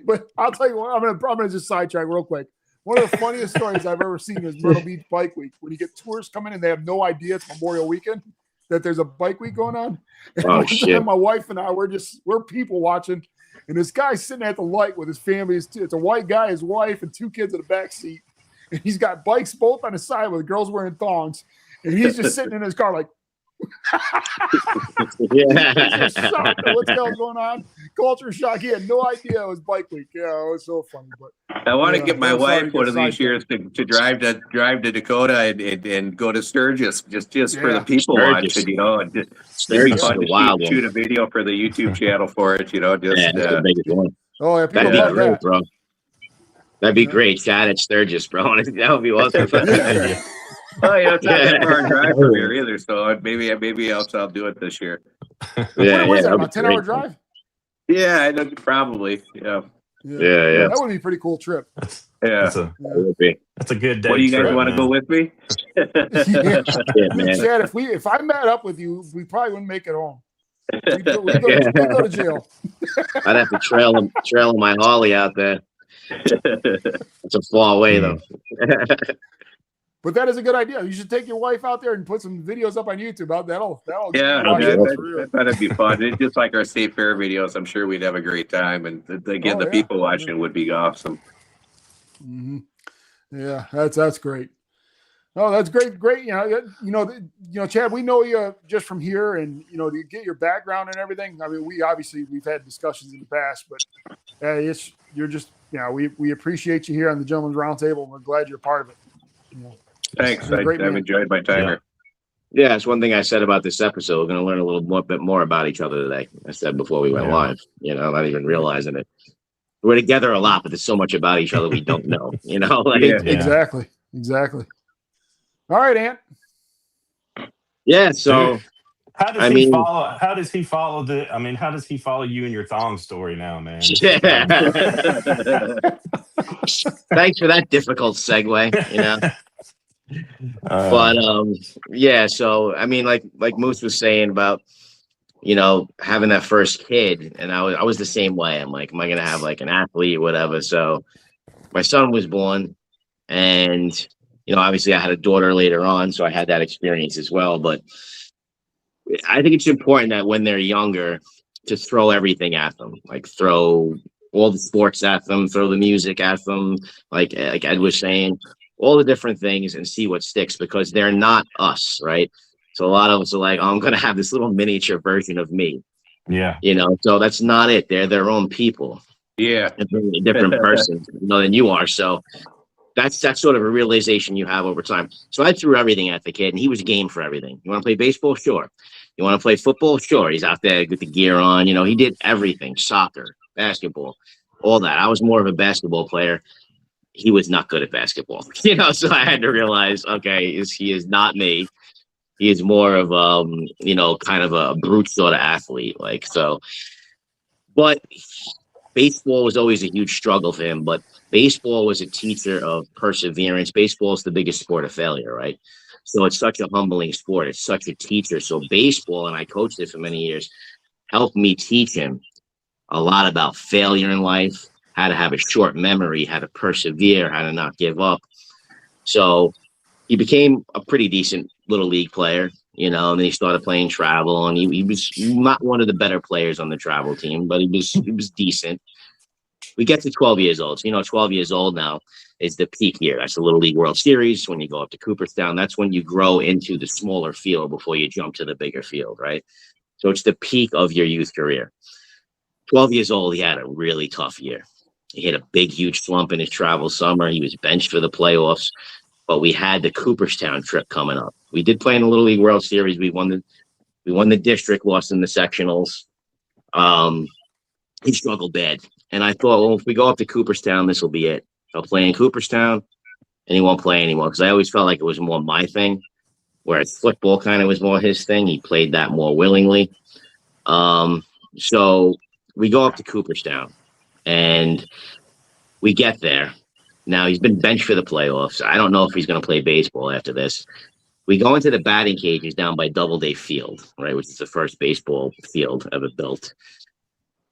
But I'll tell you what, I'm gonna just sidetrack real quick. One of the funniest stories I've ever seen is Myrtle Beach Bike Week, when you get tourists coming in, they have no idea it's Memorial Weekend, that there's a bike week going on. And Oh, one shit. time my wife and I we're people watching, and this guy's sitting at the light with his family. It's a white guy, his wife, and two kids in the back seat. And he's got bikes both on his side with girls wearing thongs. And he's just sitting in his car like, he's just shocked at what's the hell's going on. Culture shock. He had no idea it was bike week. Yeah, it was so funny. But I want to get my I'm sorry wife to one get of these years to drive to Dakota and go to Sturgis just for the people Sturgis. watching, you know, and just Sturgis is fun a to wild shoot one. a video for the YouTube channel for it, you know, just Yeah, that's the biggest one. Oh, yeah, people That'd be love great, that. bro. That'd be great. Shot at Sturgis, bro. That would be awesome. oh yeah, it's not that far a drive from here either, so maybe I'll do it this year. Yeah, What is that, that'd about be 10-hour great. drive? Yeah, I know, probably. Yeah. Yeah. That would be a pretty cool trip. Yeah. That's a That would be. good day. What do you guys trip, want to man. go with me? Yeah. Yeah, man. Chad, if I met up with you, we probably wouldn't make it home. We'd go to jail. I'd have to trail my Harley out there. It's a far away though. But that is a good idea. You should take your wife out there and put some videos up on YouTube. That'll Yeah, watch yeah, it that, for real. that, that'd be fun. It's just like our state fair videos. I'm sure we'd have a great time, and again, Oh, the yeah. people watching would be awesome. Mm-hmm. Yeah, that's great. Oh, that's great. You know, Chad, we know you just from here, and you know, to get your background and everything. I mean, we've had discussions in the past, but you're just, you know, we appreciate you here on the Gentleman's Roundtable, and we're glad you're part of it. You know, Thanks. you're a great I've man. enjoyed my time here. Yeah, it's one thing I said about this episode. We're going to learn a little bit more about each other today. I said before we went live, you know, not even realizing it. We're together a lot, but there's so much about each other we don't know, you know? Like, Yeah. Exactly. All right, Ant. yeah, so Dude, how does he follow you in your thong story now, man? yeah. Thanks for that difficult segue, you know. But yeah, so I mean, like Moose was saying about, you know, having that first kid, and I was the same way. I'm like, am I gonna have like an athlete or whatever? So my son was born, and you know, obviously I had a daughter later on, so I had that experience as well. But I think it's important that when they're younger, to throw everything at them, like throw all the sports at them, throw the music at them, like Ed was saying, all the different things, and see what sticks, because they're not us, right? So a lot of us are like, oh, I'm going to have this little miniature version of me. Yeah. You know, so that's not it. They're their own people. Yeah. They're a different person, you know, than you are. So that's sort of a realization you have over time. So I threw everything at the kid, and he was game for everything. You want to play baseball? Sure. You want to play football? Sure. He's out there with the gear on. You know, he did everything. Soccer, basketball, all that. I was more of a basketball player. He was not good at basketball, you know, so I had to realize, okay, he is not me. He is more of, you know, kind of a brute sort of athlete. Like, so, but baseball was always a huge struggle for him, but baseball was a teacher of perseverance. Baseball is the biggest sport of failure, right? So it's such a humbling sport. It's such a teacher. So baseball, and I coached it for many years, helped me teach him a lot about failure in life, how to have a short memory, how to persevere, how to not give up. So he became a pretty decent little league player, you know, and then he started playing travel, and he was not one of the better players on the travel team, but he was decent. We get to 12 years old. So, you know, 12 years old now is the peak year. That's the Little League World Series. When you go up to Cooperstown, that's when you grow into the smaller field before you jump to the bigger field, right? So it's the peak of your youth career. 12 years old, he had a really tough year. He had a big, huge slump in his travel summer. He was benched for the playoffs. but we had the Cooperstown trip coming up. We did play in the Little League World Series. We won the district, lost in the sectionals. He struggled bad. And I thought, well, if we go up to Cooperstown, this will be it. I'll play in Cooperstown, and he won't play anymore, because I always felt like it was more my thing, whereas football kind of was more his thing. He played that more willingly. So we go up to Cooperstown, and we get there. Now, he's been benched for the playoffs. I don't know if he's going to play baseball after this. We go into the batting cages down by Doubleday Field, right, which is the first baseball field ever built.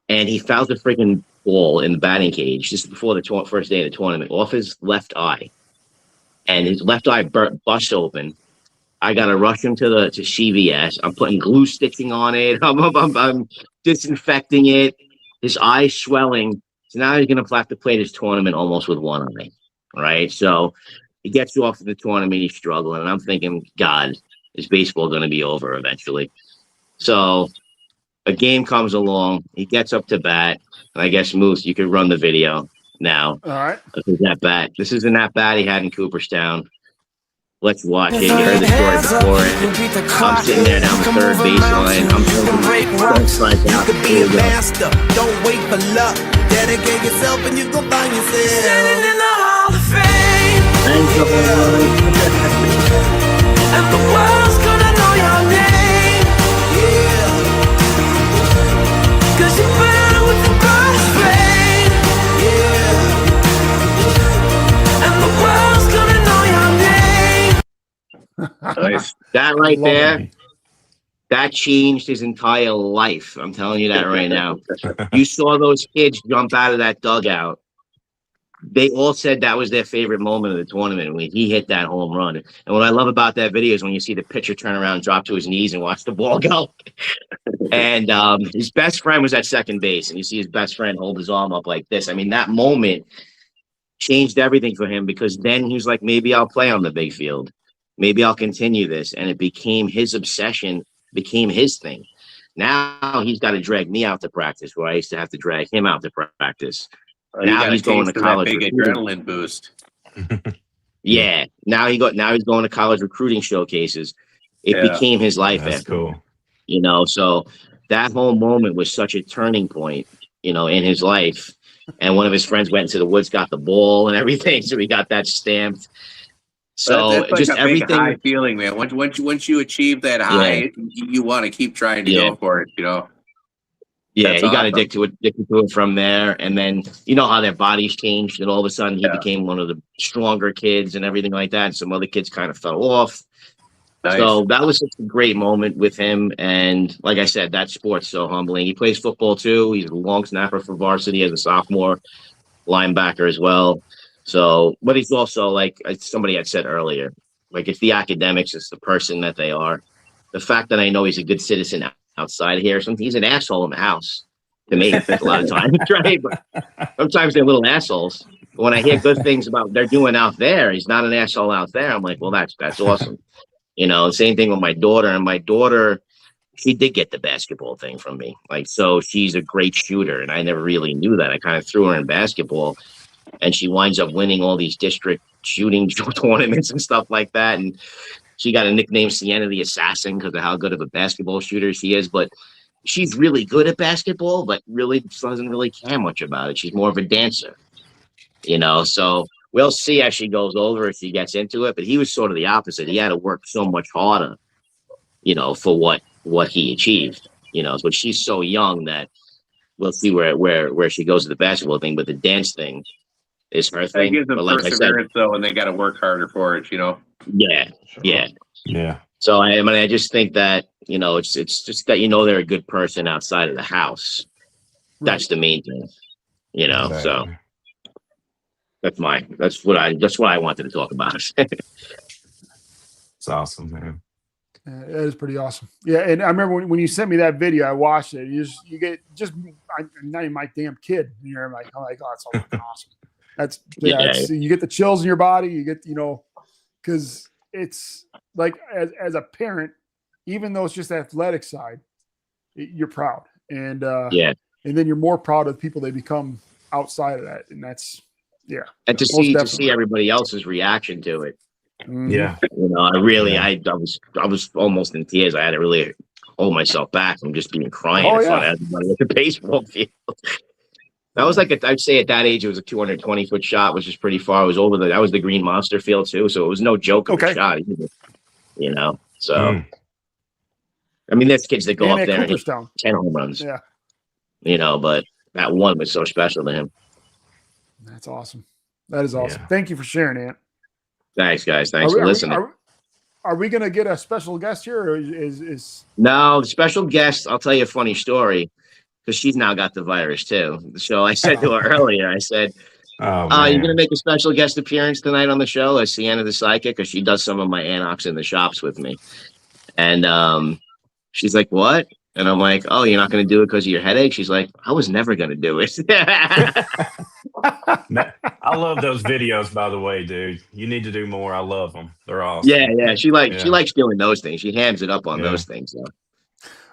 And he fouls a freaking ball in the batting cage just before the first day of the tournament off his left eye. And his left eye busts open. I got to rush him to CVS. I'm putting glue stitching on it. I'm disinfecting it. His eye's swelling. So now he's going to have to play this tournament almost with one eye, right? So he gets off the tournament. He's struggling. And I'm thinking, God, is baseball going to be over eventually? So a game comes along. He gets up to bat. And I guess, Moose, you could run the video now. All right. This is that bat. This isn't that bat he had in Cooperstown. Let's watch it. You heard the story before it. I'm sitting there down the third baseline. I'm thinking, don't strike out. You could be a master. Don't wait for luck. Dedicate yourself and you gon' find yourself standing in the Hall of Fame. And the world's gonna know your name. Yeah. 'Cause you're better with the first flame. Yeah. And the world's gonna know your name. Nice. That right there, that changed his entire life. I'm telling you that right now. You saw those kids jump out of that dugout. They all said that was their favorite moment of the tournament when he hit that home run. And what I love about that video is when you see the pitcher turn around, drop to his knees, and watch the ball go. And his best friend was at second base, and you see his best friend hold his arm up like this. I mean, that moment changed everything for him, because then he was like, maybe I'll play on the big field. Maybe I'll continue this. And it became his obsession, became his thing. Now he's got to drag me out to practice, where I used to have to drag him out to practice. Now he's going to college. Big adrenaline boost. Yeah. Now he's going to college recruiting showcases. It became his life. That's cool. You know, so that whole moment was such a turning point, you know, in his life. And one of his friends went into the woods, got the ball and everything. So he got that stamped. So that's like just a everything. big high feeling, man. Once you achieve that high, you want to keep trying to go for it, you know. Yeah, That's he got awesome. addicted to it from there. And then, you know how their bodies changed, and all of a sudden he became one of the stronger kids and everything like that. And some other kids kind of fell off. Nice. So that was such a great moment with him. And like I said, that sport's so humbling. He plays football too. He's a long snapper for varsity as a sophomore, linebacker as well. So, but he's also, like somebody had said earlier, like, it's the academics, it's the person that they are. The fact that I know he's a good citizen outside of here, sometimes he's an asshole in the house to me a lot of times, right? But sometimes they're little assholes. But when I hear good things about what they're doing out there, he's not an asshole out there. I'm like, well, that's awesome. You know, same thing with my daughter. And my daughter, she did get the basketball thing from me. Like, so she's a great shooter, and I never really knew that. I kind of threw her in basketball, and she winds up winning all these district shooting tournaments and stuff like that. And she got a nickname, Sienna the Assassin, because of how good of a basketball shooter she is. But she's really good at basketball, but really doesn't really care much about it. She's more of a dancer, you know. So we'll see as she goes over, if she gets into it. But he was sort of the opposite. He had to work so much harder, you know, for what he achieved, you know. But she's so young that we'll see where she goes to the basketball thing. But the dance thing is her That thing. gives them But like I said, perseverance, though, and they got to work harder for it, you know. yeah. So I just think that, you know, it's just that, you know, they're a good person outside of the house. That's the main thing, you know. Exactly. So that's what I wanted to talk about. It's awesome, man. It is pretty awesome. Yeah, and I remember when you sent me that video, I watched it. You get I'm not even my damn kid. I'm like, oh, it's so fucking awesome. That's you get the chills in your body. You get, you know, because it's like as a parent, even though it's just the athletic side, you're proud, and and then you're more proud of the people they become outside of that, and that's and to see everybody else's reaction to it. Yeah. You know, I was almost in tears. I had to really hold myself back from just being crying in front of everybody at the baseball field. That was like I'd say at that age it was a 220-foot shot, which is pretty far. It was that was the Green Monster Field too, so it was no joke of a shot either. You know, so I mean, there's kids that go up there and hit 10 home runs. Yeah. You know, but that one was so special to him. That's awesome. That is awesome. Yeah. Thank you for sharing, Ant. Thanks, guys. Thanks for listening. Are we going to get a special guest here, or is No, the special guest? I'll tell you a funny story because she's now got the virus too. So I said to her earlier, I said, "You're going to make a special guest appearance tonight on the show as Sienna the Psychic, because she does some of my AntOx in the shops with me." And she's like, "What?" And I'm like, "Oh, you're not going to do it because of your headache?" She's like, "I was never going to do it." I love those videos, by the way, dude. You need to do more. I love them. They're awesome. Yeah. She likes doing those things. She hams it up on those things. So.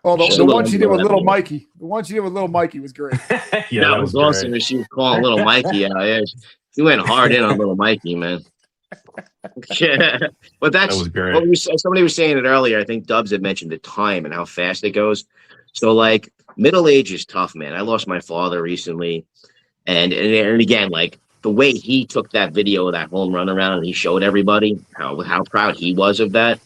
Oh, the one she did with little Mikey. The one she did with little Mikey was great. Yeah, that was awesome. And she was calling little Mikey out. Yeah, she went hard in on little Mikey, man. Yeah, but that was great. Somebody was saying it earlier. I think Dubs had mentioned the time and how fast it goes. So, like, middle age is tough, man. I lost my father recently, and again, like the way he took that video of that home run around and he showed everybody how proud he was of that,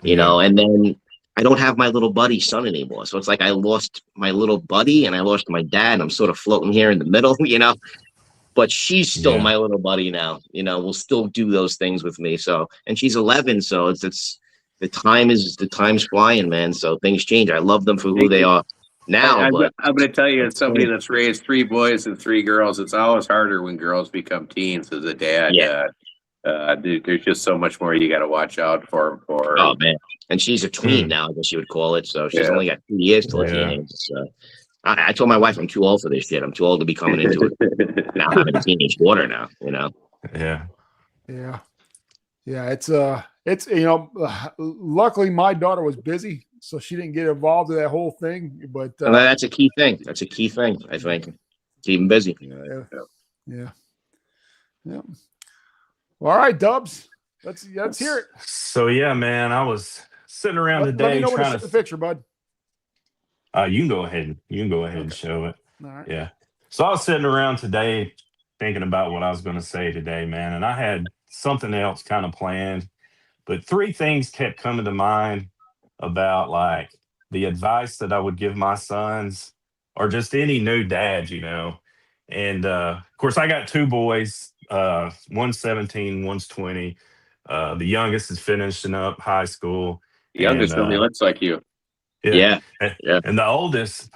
you know. And then I don't have my little buddy's son anymore, so it's like I lost my little buddy and I lost my dad. I'm sort of floating here in the middle, you know. But she's still my little buddy now, you know. We'll still do those things with me. So, and she's 11, so it's the time's flying, man. So things change. I love them for who they are now. I'm going to tell you, as somebody that's raised 3 boys and 3 girls, it's always harder when girls become teens as a dad. Yeah. There's just so much more you got to watch out for. Oh man, and she's a tween now, I guess you would call it. So she's only got 2 years till a teenager. So. I told my wife I'm too old for this shit. I'm too old to be coming into it now. I'm a teenage daughter now, you know. Yeah. It's you know, luckily my daughter was busy, so she didn't get involved in that whole thing. But that's a key thing. That's a key thing, I think. Keep busy. Yeah. Well, all right, Dubs. Let's hear it. So yeah, man, I was sitting around today let me know trying to the picture, bud. You can go ahead. And show it. All right. Yeah. So I was sitting around today thinking about what I was going to say today, man, and I had something else kind of planned, but 3 things kept coming to mind about like the advice that I would give my sons or just any new dad, you know. And of course, I got 2 boys. One's 17, one's 20. The youngest is finishing up high school. The youngest only looks like you. Yeah. And the oldest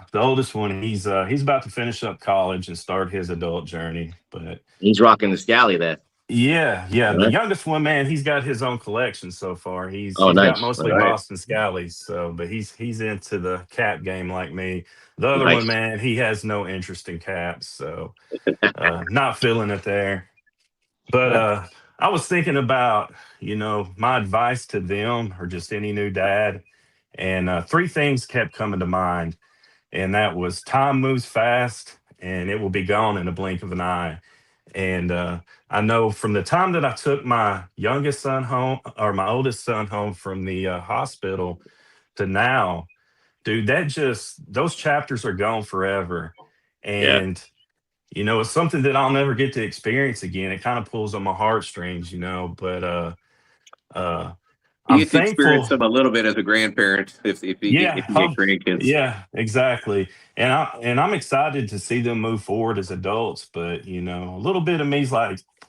one, he's about to finish up college and start his adult journey. But he's rocking the Scally there. Yeah. The youngest one, man, he's got his own collection so far. He's got mostly Boston Scallies. So, but he's into the cap game like me. The other one, man, he has no interest in caps, so not feeling it there. But I was thinking about, you know, my advice to them or just any new dad. And 3 things kept coming to mind. And that was time moves fast and it will be gone in a blink of an eye. And I know from the time that I took my youngest son home or my oldest son home from the hospital to now, dude, those chapters are gone forever. And, you know, it's something that I'll never get to experience again. It kind of pulls on my heartstrings, you know, but you get to experience them a little bit as a grandparent if you get grandkids. Yeah, exactly. And I'm excited to see them move forward as adults. But you know, a little bit of me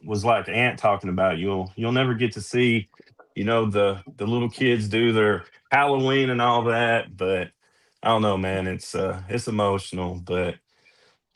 was like Ant talking about. You'll never get to see, you know, the little kids do their Halloween and all that. But I don't know, man. It's emotional, but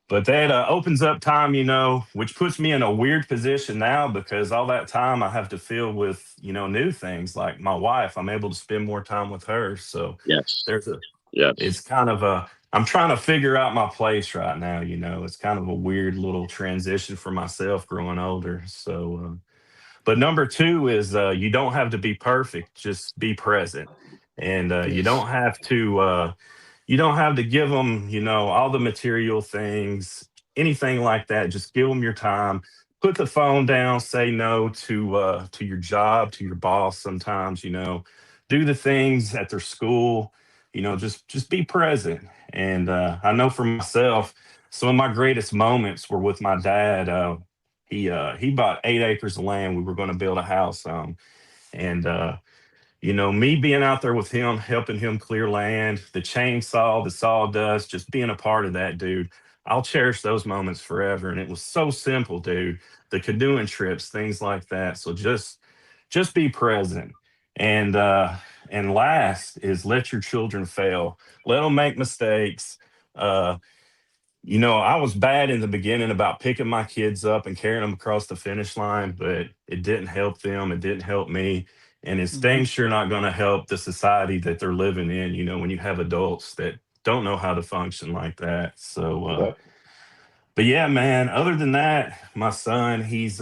that opens up time, you know, which puts me in a weird position now because all that time I have to fill with, you know, new things like my wife. I'm able to spend more time with her. So it's kind of I'm trying to figure out my place right now. You know, it's kind of a weird little transition for myself growing older. So, but number 2 is you don't have to be perfect. Just be present. And you don't have to give them, you know, all the material things, anything like that. Just give them your time, put the phone down, say no to your job, to your boss sometimes, do the things at their school, just be present. And I know for myself, some of my greatest moments were with my dad. He bought 8 acres of land we were going to build a house on. And me being out there with him, helping him clear land, the chainsaw, the sawdust, just being a part of that, dude. I'll cherish those moments forever. And it was so simple, dude. The canoeing trips, things like that. So just be present. And last is let your children fail. Let them make mistakes. Uh, I was bad in the beginning about picking my kids up and carrying them across the finish line, but it didn't help them. It didn't help me. And it's dang sure not going to help the society that they're living in, when you have adults that don't know how to function like that. So, but yeah, man, other than that, my son, he's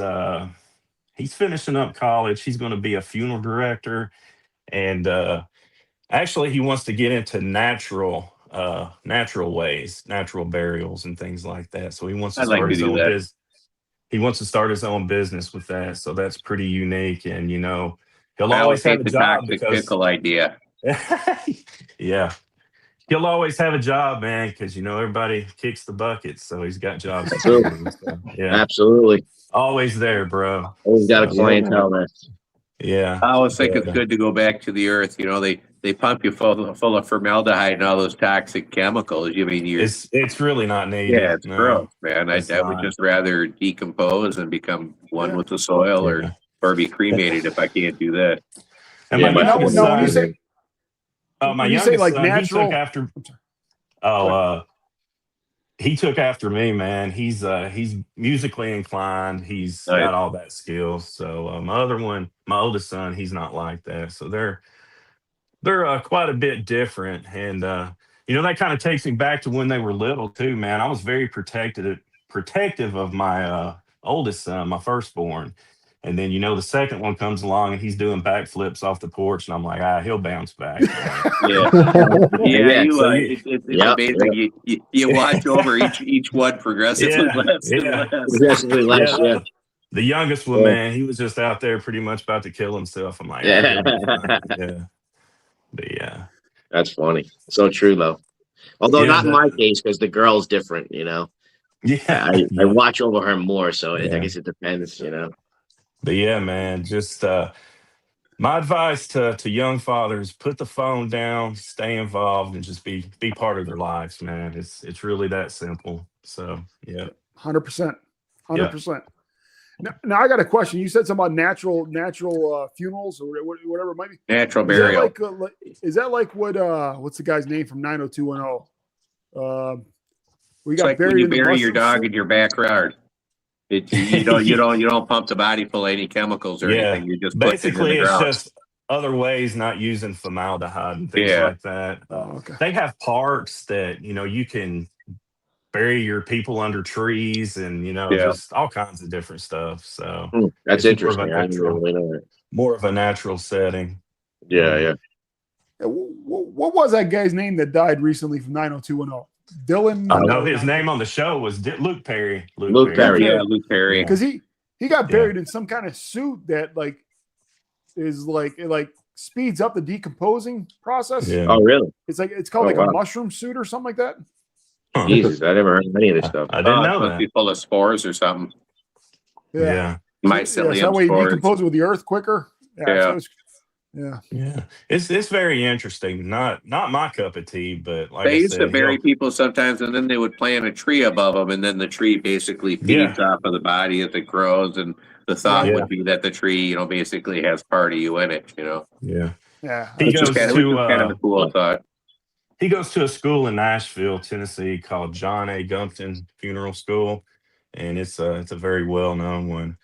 finishing up college. He's going to be a funeral director. And actually, he wants to get into natural ways, natural burials and things like that. So he wants to I'd like start to his do own that. business. He wants to start his own business with that. So that's pretty unique. And he'll I always always have hate a the job toxic because pickle idea. yeah, he'll always have a job, man, because everybody kicks the bucket. So he's got job Absolutely. security. So, yeah, Absolutely. always there, bro. Always got a So Yeah, man. clientele there. yeah, I always think but it's good to go back to the earth. They pump you full of formaldehyde and all those toxic chemicals. You mean you're it's really not yeah, needed. it's No, gross, man. it's I would not. just rather decompose and become one Yeah. with the soil, Yeah. or be cremated if I can't do that. And Yeah, my my Now, youngest now, when you son, say my when you say youngest like son, natural, I'm sorry. Go ahead. he took after me, man. He's musically inclined. He's Nice. got all that skill. So my other one, my oldest son, he's not like that. So they're quite a bit different. And that kind of takes me back to when they were little too, man. I was very protective of my oldest son, my firstborn. And then the second one comes along and he's doing backflips off the porch, and I'm like, he'll bounce back, man. Yeah, Yeah. yeah. So It's Yep. amazing. You watch over each one progressively yeah, less and yeah, less. Progressively yeah. less, yeah. The youngest one, man, he was just out there pretty much about to kill himself. I'm like, Yeah. he'll be fine. Yeah, but yeah, That's funny. So true though. Although yeah, not in my case, because the girl's different, yeah, I yeah, watch over her more, so I yeah. guess it depends. But yeah, man, just my advice to young fathers: put the phone down, stay involved, and just be part of their lives, man. It's really that simple. So yeah, 100%, yeah. 100%. Now I got a question. You said something about natural funerals or whatever it might be. Natural Is that burial. is that like what what's the guy's name from 90210? We It's got like when buried you in the bury your mushroom dog soup? in your backyard. You don't pump the body full of any chemicals or Yeah. anything. You just put it in the Basically, it's ground. just other ways not using formaldehyde and things Yeah. like that. Oh, okay. They have parks that, you can bury your people under trees and, Yeah. just all kinds of different stuff. So That's it's interesting. I didn't really know that. more of a natural setting. Yeah, yeah. What was that guy's name that died recently from 90210? Dylan. I know his name on the show was Luke Perry. Luke Perry. Yeah, Luke Perry. Because he got buried in some kind of suit that is it speeds up the decomposing process. Yeah. Oh, really? It's called a mushroom suit or something like that. Huh. Jesus, I never heard of any of this stuff. I didn't know It's supposed that. to be full of spores or something. Yeah. So Mycelium that way you spores. decompose it with the earth quicker. Yeah. Yeah. It's very interesting. Not my cup of tea, but like They I used to said, bury people sometimes, and then they would plant a tree above them, and then the tree basically feeds off of the body as it grows. And the thought would be that the tree, basically has part of you in it. Yeah. Yeah. He Which is goes kind of a cool thought. He goes to a school in Nashville, Tennessee called John A. Gumpton Funeral School, and it's a very well known one.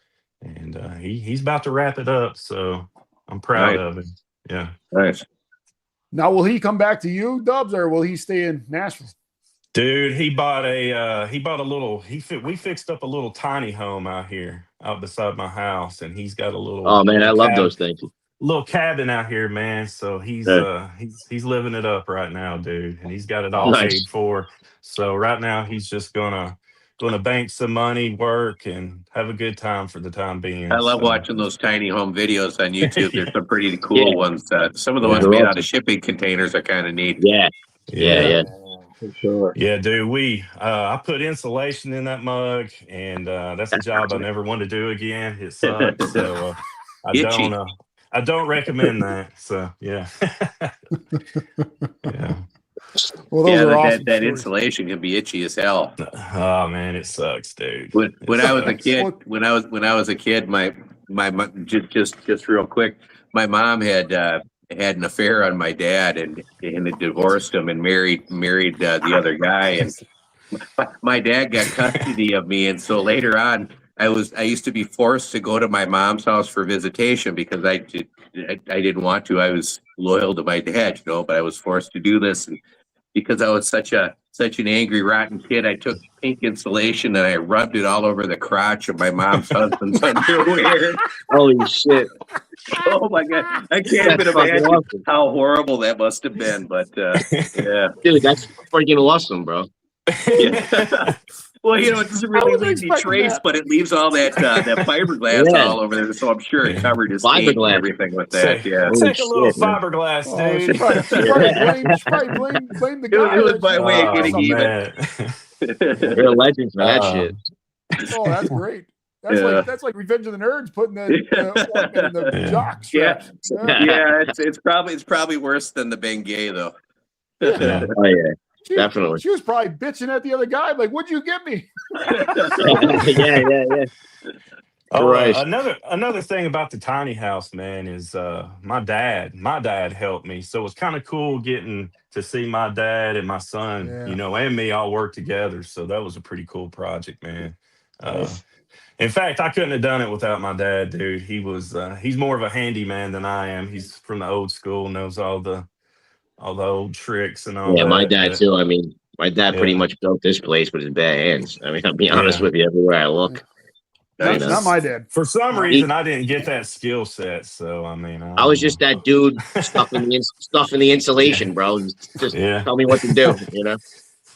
And he's about to wrap it up, so I'm proud of him. Yeah, nice. Now, will he come back to you, Dubs, or will he stay in Nashville? dude, we fixed up a little tiny home out here, out beside my house, and he's got a little. Oh man, I love cabin, those things. little cabin out here, man. So he's living it up right now, dude, and he's got it all paid for. So right now he's just gonna going to bank some money, work, and have a good time for the time being. I love So, watching those tiny home videos on YouTube. There's yeah, some pretty Yeah, cool ones. Some of the yeah, ones they're made out of awesome. shipping containers are kind of neat. Yeah, yeah, yeah. yeah. For sure. Yeah, dude, I put insulation in that mug, and that's a job I never want to do again. It sucks. So I Itchy. don't recommend that. So yeah. Yeah. Well, those Yeah, are that, awesome that stories. insulation can be itchy as hell. Oh man, it sucks, dude. It When I was a sucks. kid, Well, when I was a kid, just real quick, my mom had an affair on my dad and had divorced him and married the other guy, and my dad got custody of me, and so later on, I used to be forced to go to my mom's house for visitation because I didn't want to. I was loyal to my dad, but I was forced to do this, and because I was such an angry, rotten kid, I took pink insulation and I rubbed it all over the crotch of my mom's husband's underwear. Holy shit. Oh my god, I can't That's even fucking imagine awesome. how horrible that must have been. But yeah, Dude, that's freaking awesome, bro. yeah. Well, it doesn't I really wasn't leave any expecting trace, that. but it leaves all that fiberglass Yeah, all over there. So I'm sure it Yeah. covered his paint and fiberglass. everything with that. Say, Yeah, Holy take a little shit, man. fiberglass, Oh, dude. she probably blamed the guy. it was that my she way of was getting something. even. man. You're a legend for that Uh, shit. Oh, that's great. That's Yeah. like Revenge of the Nerds putting the ornament in the Yeah. jock Yeah. straps. Yeah, it's probably worse than the Bengay though. yeah. Oh, yeah, She, definitely. she was probably bitching at the other guy, like, "What'd you get me?" Yeah. Oh, Christ. another thing about the tiny house, man, is my dad helped me, so it's kind of cool getting to see my dad and my son, Yeah. and me all work together. So that was a pretty cool project, man. Uh, Nice. in fact, I couldn't have done it without my dad, dude. He's more of a handyman than I am. He's from the old school, knows all the old tricks and all Yeah, my that. dad, too. I mean, my dad pretty Yeah, much built this place with his bare hands. I mean, I'll be honest yeah. with you, everywhere I look. Nice. Not my dad. For some No. reason, I didn't get that skill set. So I mean, I I was don't just know. that dude stuffing the insulation, bro. Just Yeah. tell me what to do,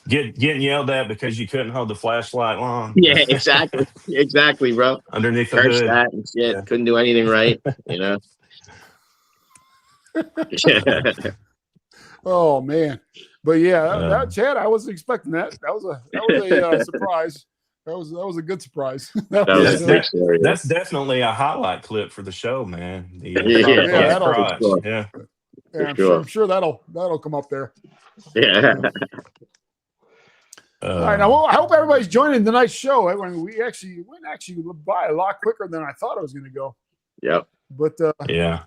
Getting yelled at because you couldn't hold the flashlight long. Yeah, exactly, bro. Underneath the Cursed hood. that and shit. Yeah. Couldn't do anything right, Oh man, but yeah, Uh, that Chad, I wasn't expecting that. That was a surprise. That was a good surprise. That Yeah, was a big story. that's definitely a highlight clip for the show, man. The Yeah, product yeah, plus that'll- crotch. sure. Yeah. Yeah, sure. I'm sure that'll come up there. Yeah. All right, now well, I hope everybody's joining tonight's show. I mean, we actually went by a lot quicker than I thought it was going to go. Yep. But Yeah.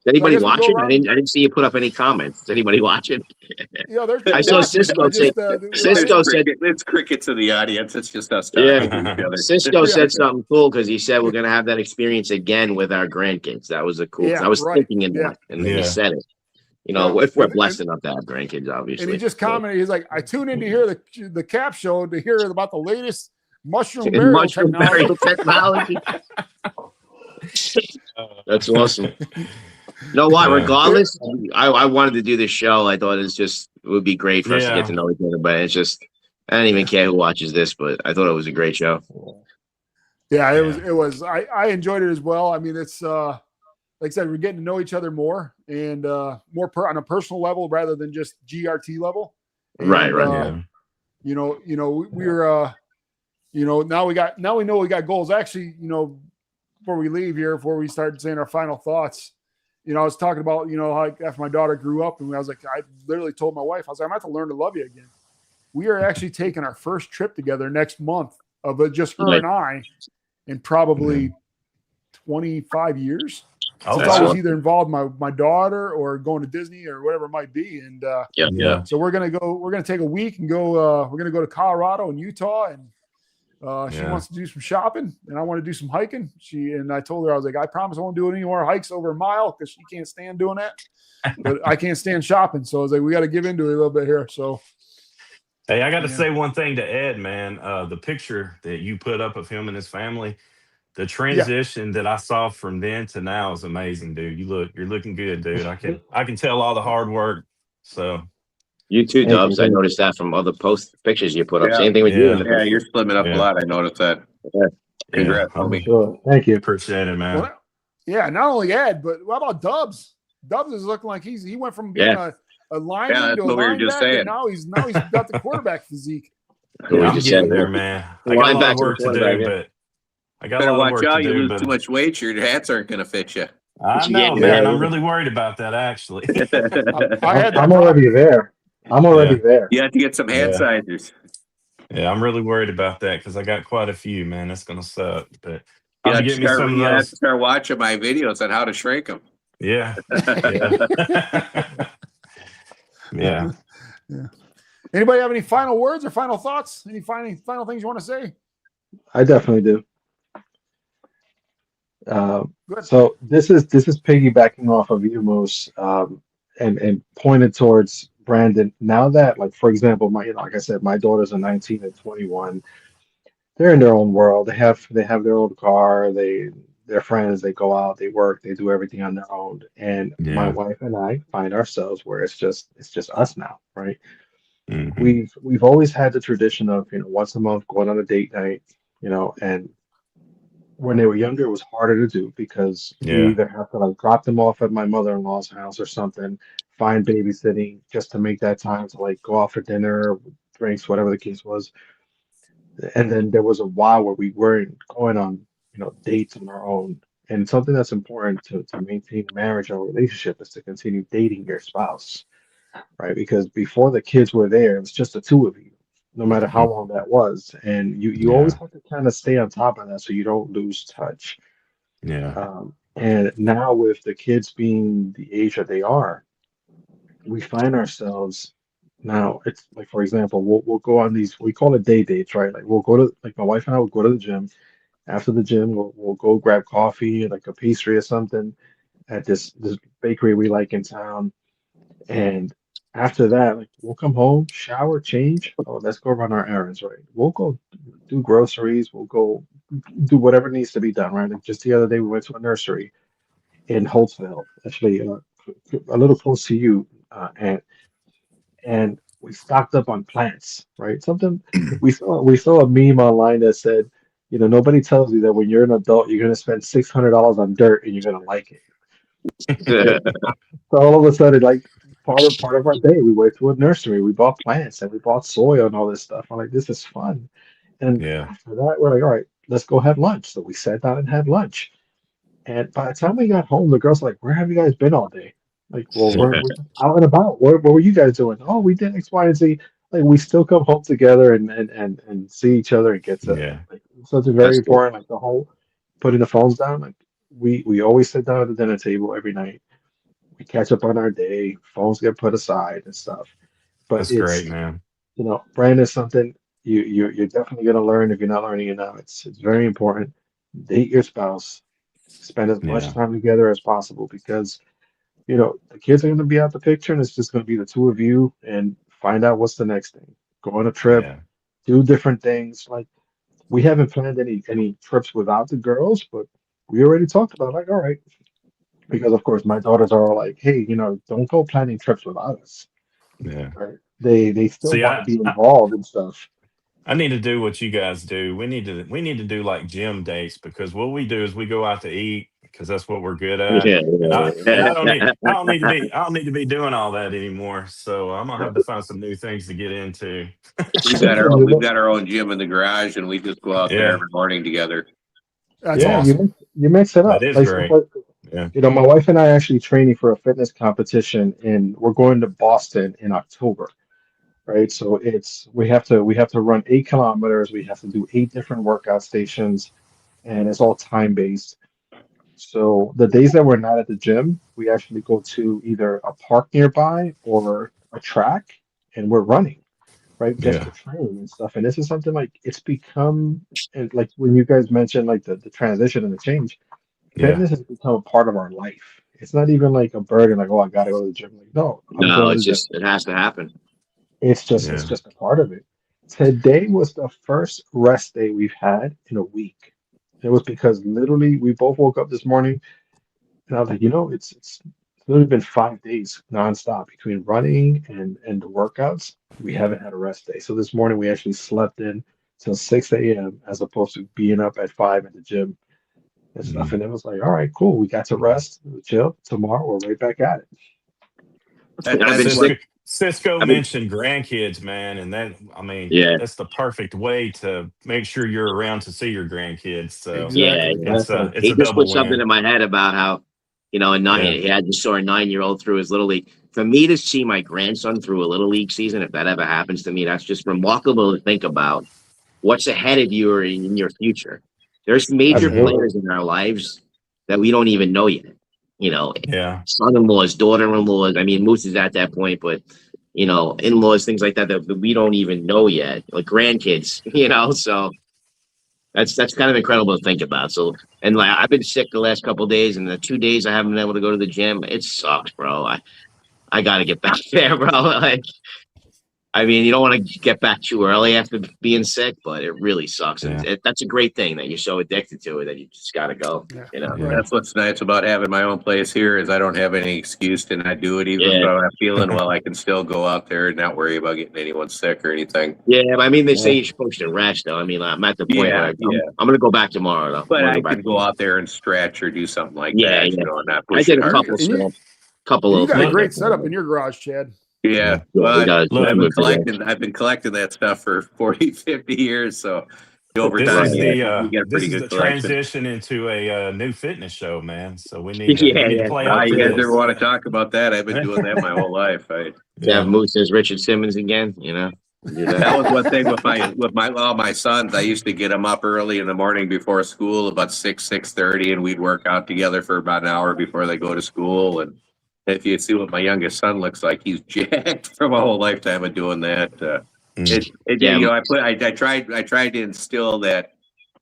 Is anybody So I guess we'll go watching? I didn't see you put up any comments. Is anybody watching? yeah, there's I saw watching. Cisco I just, say- Cisco said- It's crickets in the audience. It's just us talking Yeah. to each other. Cisco said something cool because he said we're gonna have that experience again with our grandkids. That was a cool. Yeah, I was right. thinking in Yeah. that, and then Yeah. he said it. Yeah. If we're And- blessed enough to have grandkids, obviously. and he just commented. He's like, I tune in to hear the Cap Show to hear about the latest mushroom And burial mushroom technology. burial technology. That's awesome. You know what? Yeah. Regardless, I wanted to do this show. I thought it would be great for us to Yeah. get to know each other. But it's just I don't even care who watches this. But I thought it was a great show. Yeah, it was. I enjoyed it as well. I mean, it's like I said, we're getting to know each other more and more on a personal level rather than just GRT level. And, Right. Yeah. We're now we know we got goals. Actually, before we leave here, before we start saying our final thoughts, I was talking about, how after my daughter grew up, and I was like, I literally told my wife, I was like, I'm going to have to learn to love you again. We are actually taking our first trip together next month of just her and I in probably 25 years. Oh, Since I was wow. either involved my daughter or going to Disney or whatever it might be. And Yeah. so we're going to take a week and go, we're going to go to Colorado and Utah, and she Yeah. wants to do some shopping and I want to do some hiking. I told her, I was like, I promise I won't do any more hikes over a mile because she can't stand doing that, but I can't stand shopping. So I was like, we got to give into it a little bit here. So, Hey, I got to Yeah. say one thing to Ed, man. The picture that you put up of him and his family, the transition that I saw from then to now is amazing, dude. You're looking good, dude. I can tell all the hard work. So You too, Thank you. Dubs. I noticed that from other pictures you put up. Yeah. Same thing with you. Yeah. Yeah, you're slimming up a Yeah. lot. I noticed that. Yeah. Yeah. Congrats, homie. Sure. Thank you. Appreciate it, man. Well, yeah, not only Ed, but what about Dubs? Dubs is looking like he went from being a lineman that's to a what we were just linebacker, saying. and now he's got the quarterback physique. We Yeah, I'm just getting said there, that. man. I got a lot of work to do, but I got a Better lot of watch work out. to You do. lose But too much weight, your hats aren't going to fit you. I know, man. I'm really worried about that, actually. I had that I'm already there. I'm already there. You have to get some hand sizers. Yeah, I'm really worried about that because I got quite a few, man. That's gonna suck. But You I'll have be to getting me some of you have those. to start watching my videos on how to shrink them. Yeah. Yeah. Yeah. Yeah. Anybody have any final words or final thoughts? Any final things you want to say? I definitely do. Good. So this is piggybacking off of you, Moose, and pointed towards Brandon. Now that, like, for example, like I said, my daughters are 19 and 21. They're in their own world. They have their own car. They're friends. They go out. They work. They do everything on their own. And my Yeah. wife and I find ourselves where it's just us now, right? Mhm. We've always had the tradition of, once a month going on a date night, and when they were younger, it was harder to do because we Yeah. either have to like drop them off at my mother-in-law's house or something, find babysitting just to make that time to like go out for dinner, drinks, whatever the case was. And then there was a while where we weren't going on, dates on our own. And something that's important to maintain a marriage or relationship is to continue dating your spouse, right? Because before the kids were there, it was just the two of you, no matter how long that was. And you always Yeah. have to kind of stay on top of that so you don't lose touch. Yeah. And now with the kids being the age that they are, we find ourselves now. It's like, for example, we'll go on these, we call it day dates, right? Like we'll go to, like, my wife and I will go to the gym. After the gym, we'll go grab coffee, like a pastry or something at this bakery we like in town. And after that, like, we'll come home, shower, change. Oh, let's go run our errands, right? We'll go do groceries. We'll go do whatever needs to be done, right? Like just the other day, we went to a nursery in Holtzville, actually, a little close to you, and we stocked up on plants, right? Something we saw a meme online that said, nobody tells you that when you're an adult, you're gonna spend $600 on dirt and you're gonna like it. So, so all of a sudden, like, part of our day, we went to a nursery, we bought plants and we bought soil and all this stuff. I'm like, this is fun. And Yeah. after that, we're like, all right, let's go have lunch. So we sat down and had lunch. And by the time we got home, the girls were like, where have you guys been all day? Like, well, we're just out and about. What were you guys doing? Oh, we did X, Y, and Z. Like, we still come home together and see each other and get to, Yeah. like, something very important, like the whole putting the phones down. Like, we always sit down at the dinner table every night. We catch up on our day. Phones get put aside and stuff. But That's great, man. brand is something you're definitely going to learn. If you're not learning it now, it's very important. Date your spouse. Spend as much Yeah. time together as possible because the kids are going to be out the picture and it's just going to be the two of you and find out what's the next thing. Go on a trip, Yeah. do different things. Like, we haven't planned any trips without the girls, but we already talked about, like, all right, because of course my daughters are all like, hey, don't go planning trips without us. Yeah. Right? They still See, want to be involved and stuff. I need to do what you guys do. We need to do like gym dates because what we do is we go out to eat because that's what we're good at. Yeah. And I don't need to be doing all that anymore. So I'm gonna have to find some new things to get into. Listen, We've got our own gym in the garage, and we just go out there Yeah. every morning together. That's yeah, awesome. you mix it That up. is Like, great. Yeah. my wife and I actually training for a fitness competition, and we're going to Boston in October. Right? So we have to run 8 kilometers. We have to do 8 different workout stations, and it's all time based. So the days that we're not at the gym, we actually go to either a park nearby or a track, and we're running, right? Just to Yeah. train and stuff. And this is something like it's become, and like when you guys mentioned like the transition and the change, Yeah. fitness has become a part of our life. It's not even like a burden, like, oh, I gotta go to the gym. Like, no, I'm No, going to it's the gym. just it has to happen. It's Yeah. just a part of it. Today was the first rest day we've had in a week. It was because literally we both woke up this morning and I was like, it's literally been 5 days nonstop between running and the workouts. We haven't had a rest day. So this morning we actually slept in till 6 a.m. as opposed to being up at 5 at the gym and stuff. And it was like, all right, cool. We got to rest, chill. Tomorrow we're right back at it. I've been Cisco, sick. Cisco I've been, mentioned grandkids, man, and yeah, that's the perfect way to make sure you're around to see your grandkids. So yeah, Exactly. yeah. it's He a just put double something win. in my head about how, Yeah. he had just saw a 9-year-old through his little league. For me to see my grandson through a little league season, if that ever happens to me, that's just remarkable to think about. What's ahead of you or in your future? There's major Absolutely. players in our lives that we don't even know yet. Yeah. Son-in-laws, daughter-in-laws. I mean, Moose is at that point, but in-laws, things like that that we don't even know yet, like grandkids. So that's kind of incredible to think about. So, and like I've been sick the last couple of days, and the 2 days I haven't been able to go to the gym, it sucks, bro. I got to get back there, bro. Like, I mean, you don't want to get back too early after being sick, but it really sucks. And Yeah. that's a great thing that you're so addicted to it that you just got to go. Yeah. Yeah. That's what's nice about having my own place here is I don't have any excuse to not do it. Even if Yeah. I'm not feeling well, I can still go out there and not worry about getting anyone sick or anything. Yeah, but I mean, they say Yeah. you're supposed to rest, though. I mean, I'm at the point Yeah, where I'm yeah. going to go back tomorrow, though. But I'm gonna I go back could go tomorrow. out there and stretch or do something like Yeah, that, yeah. and not I push did it a hard. couple You of. got a Look, great setup in your garage, Chad. Yeah. Yeah, Well, he does. look, I've been collecting that stuff for 40, 50 years. So over this time, is yeah, the you get a pretty this is good the collection. transition into a new fitness show, man. So we Yeah, need to yeah. play Why up you to guys ever this. want to talk about that? I've been doing that my whole life. To have Yeah. Moose as Richard Simmons again, do That that. was one thing with all my sons. I used to get them up early in the morning before school, about 6:30, and we'd work out together for about an hour before they go to school. And if you see what my youngest son looks like, he's jacked from a whole lifetime of doing that. Yeah, I tried to instill that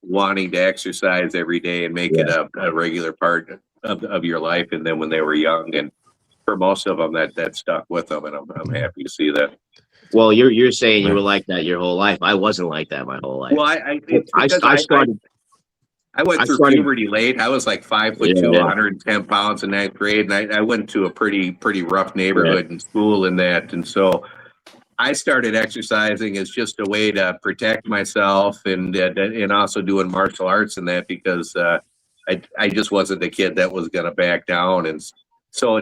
wanting to exercise every day and make yeah. it a regular part of your life. And then when they were young, and for most of them, that stuck with them, and I'm happy to see that. Well, you're saying you Yeah. were like that your whole life. I wasn't like that my whole life. Well, it's because I started. I went I through started. puberty late. I was like 5'2", Yeah, 110 pounds in ninth grade, and I went to a pretty rough yeah, neighborhood in school and that, and so I started exercising as just a way to protect myself and also doing martial arts and that because I just wasn't a kid that was going to back down, and so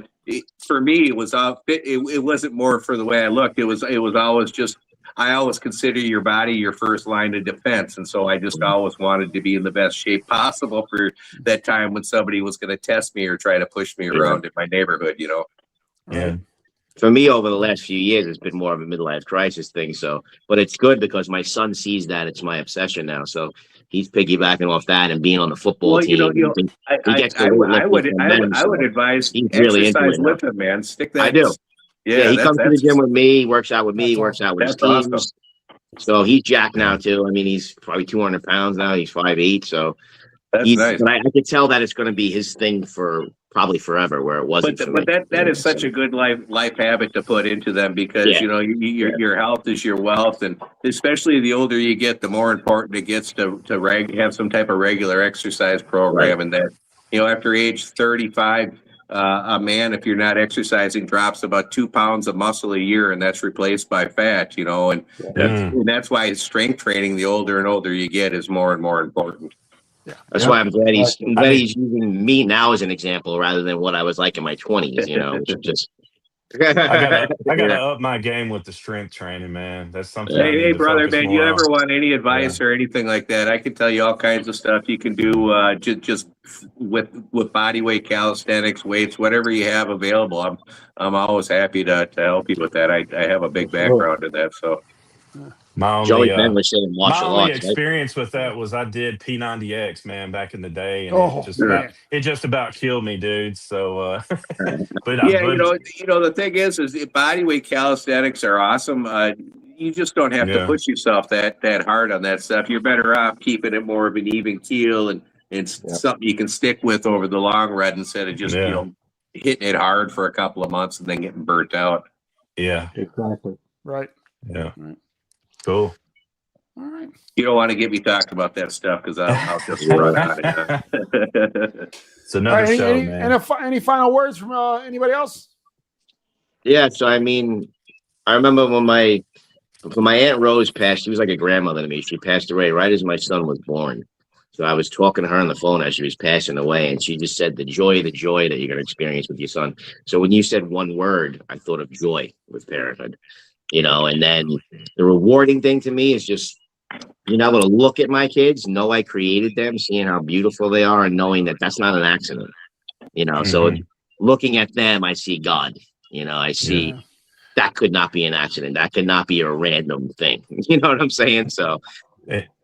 for me it was it wasn't more for the way I looked. It was always just. I always consider your body your first line of defense. And so I just always wanted to be in the best shape possible for that time when somebody was going to test me or try to push me around in my neighborhood, Yeah. For me, over the last few years, it's been more of a midlife crisis thing. So, but it's good because my son sees that it's my obsession now. So he's piggybacking off that and being on the football Well, team. He gets the weightlifting from them, I would so advise he's really into exercise it now. with him, man. Stick I that. do. Yeah, he comes to the that's gym with me, works out with me, That's works out with his That's teams. awesome. So he's jacked now too. I mean, he's probably 200 pounds now. He's 5'8". So That's nice. but I could tell that it's going to be his thing for probably forever, where it wasn't. But that is such a good life habit to put into them because your health is your wealth, and especially the older you get, the more important it gets to have some type of regular exercise program, and that after age 35. A man, if you're not exercising, drops about 2 pounds of muscle a year, and that's replaced by fat, and that's why strength training, the older and older you get, is more and more important. That's why I'm glad he's using me now as an example rather than what I was like in my 20s, which is just. I gotta up my game with the strength training, man. That's something. Hey, brother, man, you ever on. want any advice or anything like that? I can tell you all kinds of stuff you can do just with body weight calisthenics, weights, whatever you have available. I'm always happy to help you with that. I have a big background in that, so. My Joey only, Ben was saying martial my only arts. experience with that was I did P90X, man, back in the day, and it just about killed me, dude. So, but the thing is body weight calisthenics are awesome. You just don't have to push yourself that hard on that stuff. You're better off keeping it more of an even keel and something you can stick with over the long run instead of just hitting it hard for a couple of months and then getting burnt out. Yeah, exactly. Right. Yeah. Right. Cool. All right. You don't want to get me talking about that stuff because I'll just run out of it. It's another show, man. Any final words from anybody else? Yeah. So I mean, I remember when my Aunt Rose passed. She was like a grandmother to me. She passed away right as my son was born. So I was talking to her on the phone as she was passing away, and she just said the joy that you're going to experience with your son. So when you said one word, I thought of joy with parenthood, and then the rewarding thing to me is just being able to look at my kids, know I created them, seeing how beautiful they are, and knowing that that's not an accident, So looking at them, I see God, I see that could not be an accident. That could not be a random thing. You know what I'm saying? So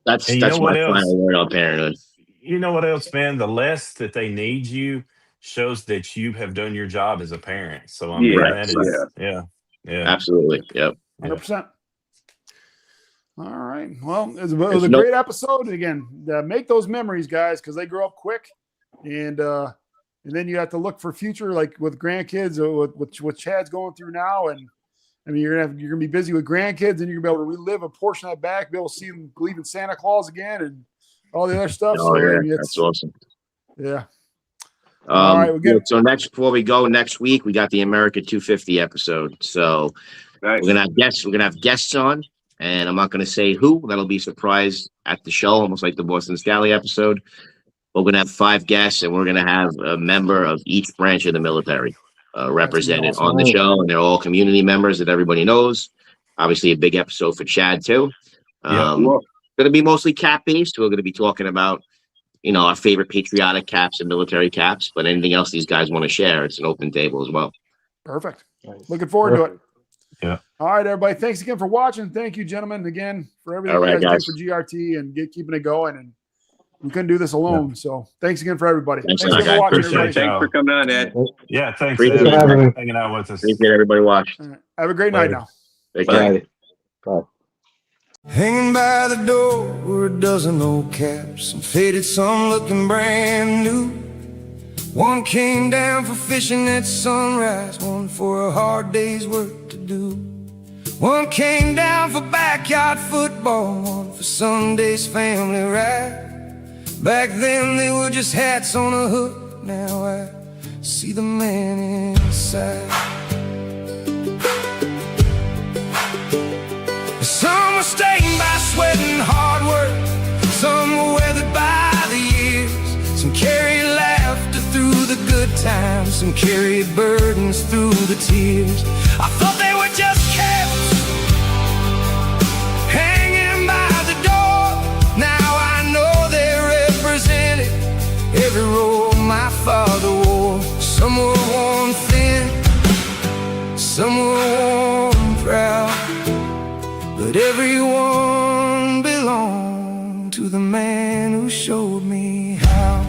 that's my final word on parenthood. You know what else, man? The less that they need you shows that you have done your job as a parent. So I mean, that is, yeah, absolutely, yep, 100%. All right. Well, it was a great episode. Again, make those memories, guys, because they grow up quick, and then you have to look for future, like with grandkids, or what Chad's going through now, and I mean, you're gonna be busy with grandkids, and you're gonna be able to relive a portion of that back, be able to see them believe in Santa Claus again, and all the other stuff. Oh, yeah, that's awesome. Yeah. All right. So before we go next week, we got the America 250 episode. So we're gonna have guests. We're gonna have guests on, and I'm not gonna say who. That'll be a surprise at the show, almost like the Boston Scally episode. But we're gonna have 5 guests, and we're gonna have a member of each branch of the military represented on the show, and they're all community members that everybody knows. Obviously, a big episode for Chad too. Going to be mostly cap based. We're going to be talking about, our favorite patriotic caps and military caps, but anything else these guys want to share, it's an open table as well. Perfect. Looking forward to it. Yeah. All right, everybody. Thanks again for watching. Thank you, gentlemen, again for everything you guys do for GRT and keeping it going. And we couldn't do this alone. So thanks again for everybody. Thanks again for watching, everybody. Thanks for coming on, Ed. Yeah, thanks Appreciate for hanging out with us. Appreciate everybody watching. Have a great night now. Take care. Bye. Hanging by the door were a dozen old caps, some faded, some looking brand new. One came down for fishing at sunrise, one for a hard day's work to do. One came down for backyard football, one for Sunday's family ride. Back then they were just hats on a hook, now I see the man inside. Some were stained by sweat and hard work, some were weathered by the years. Some carried laughter through the good times, some carried burdens through the tears. I thought they were just kept hanging by the door. Now I know they represented every role my father wore. Some were worn thin, some were worn proud, but everyone belonged to the man who showed me how.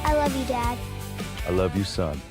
I love you, Dad. I love you, son.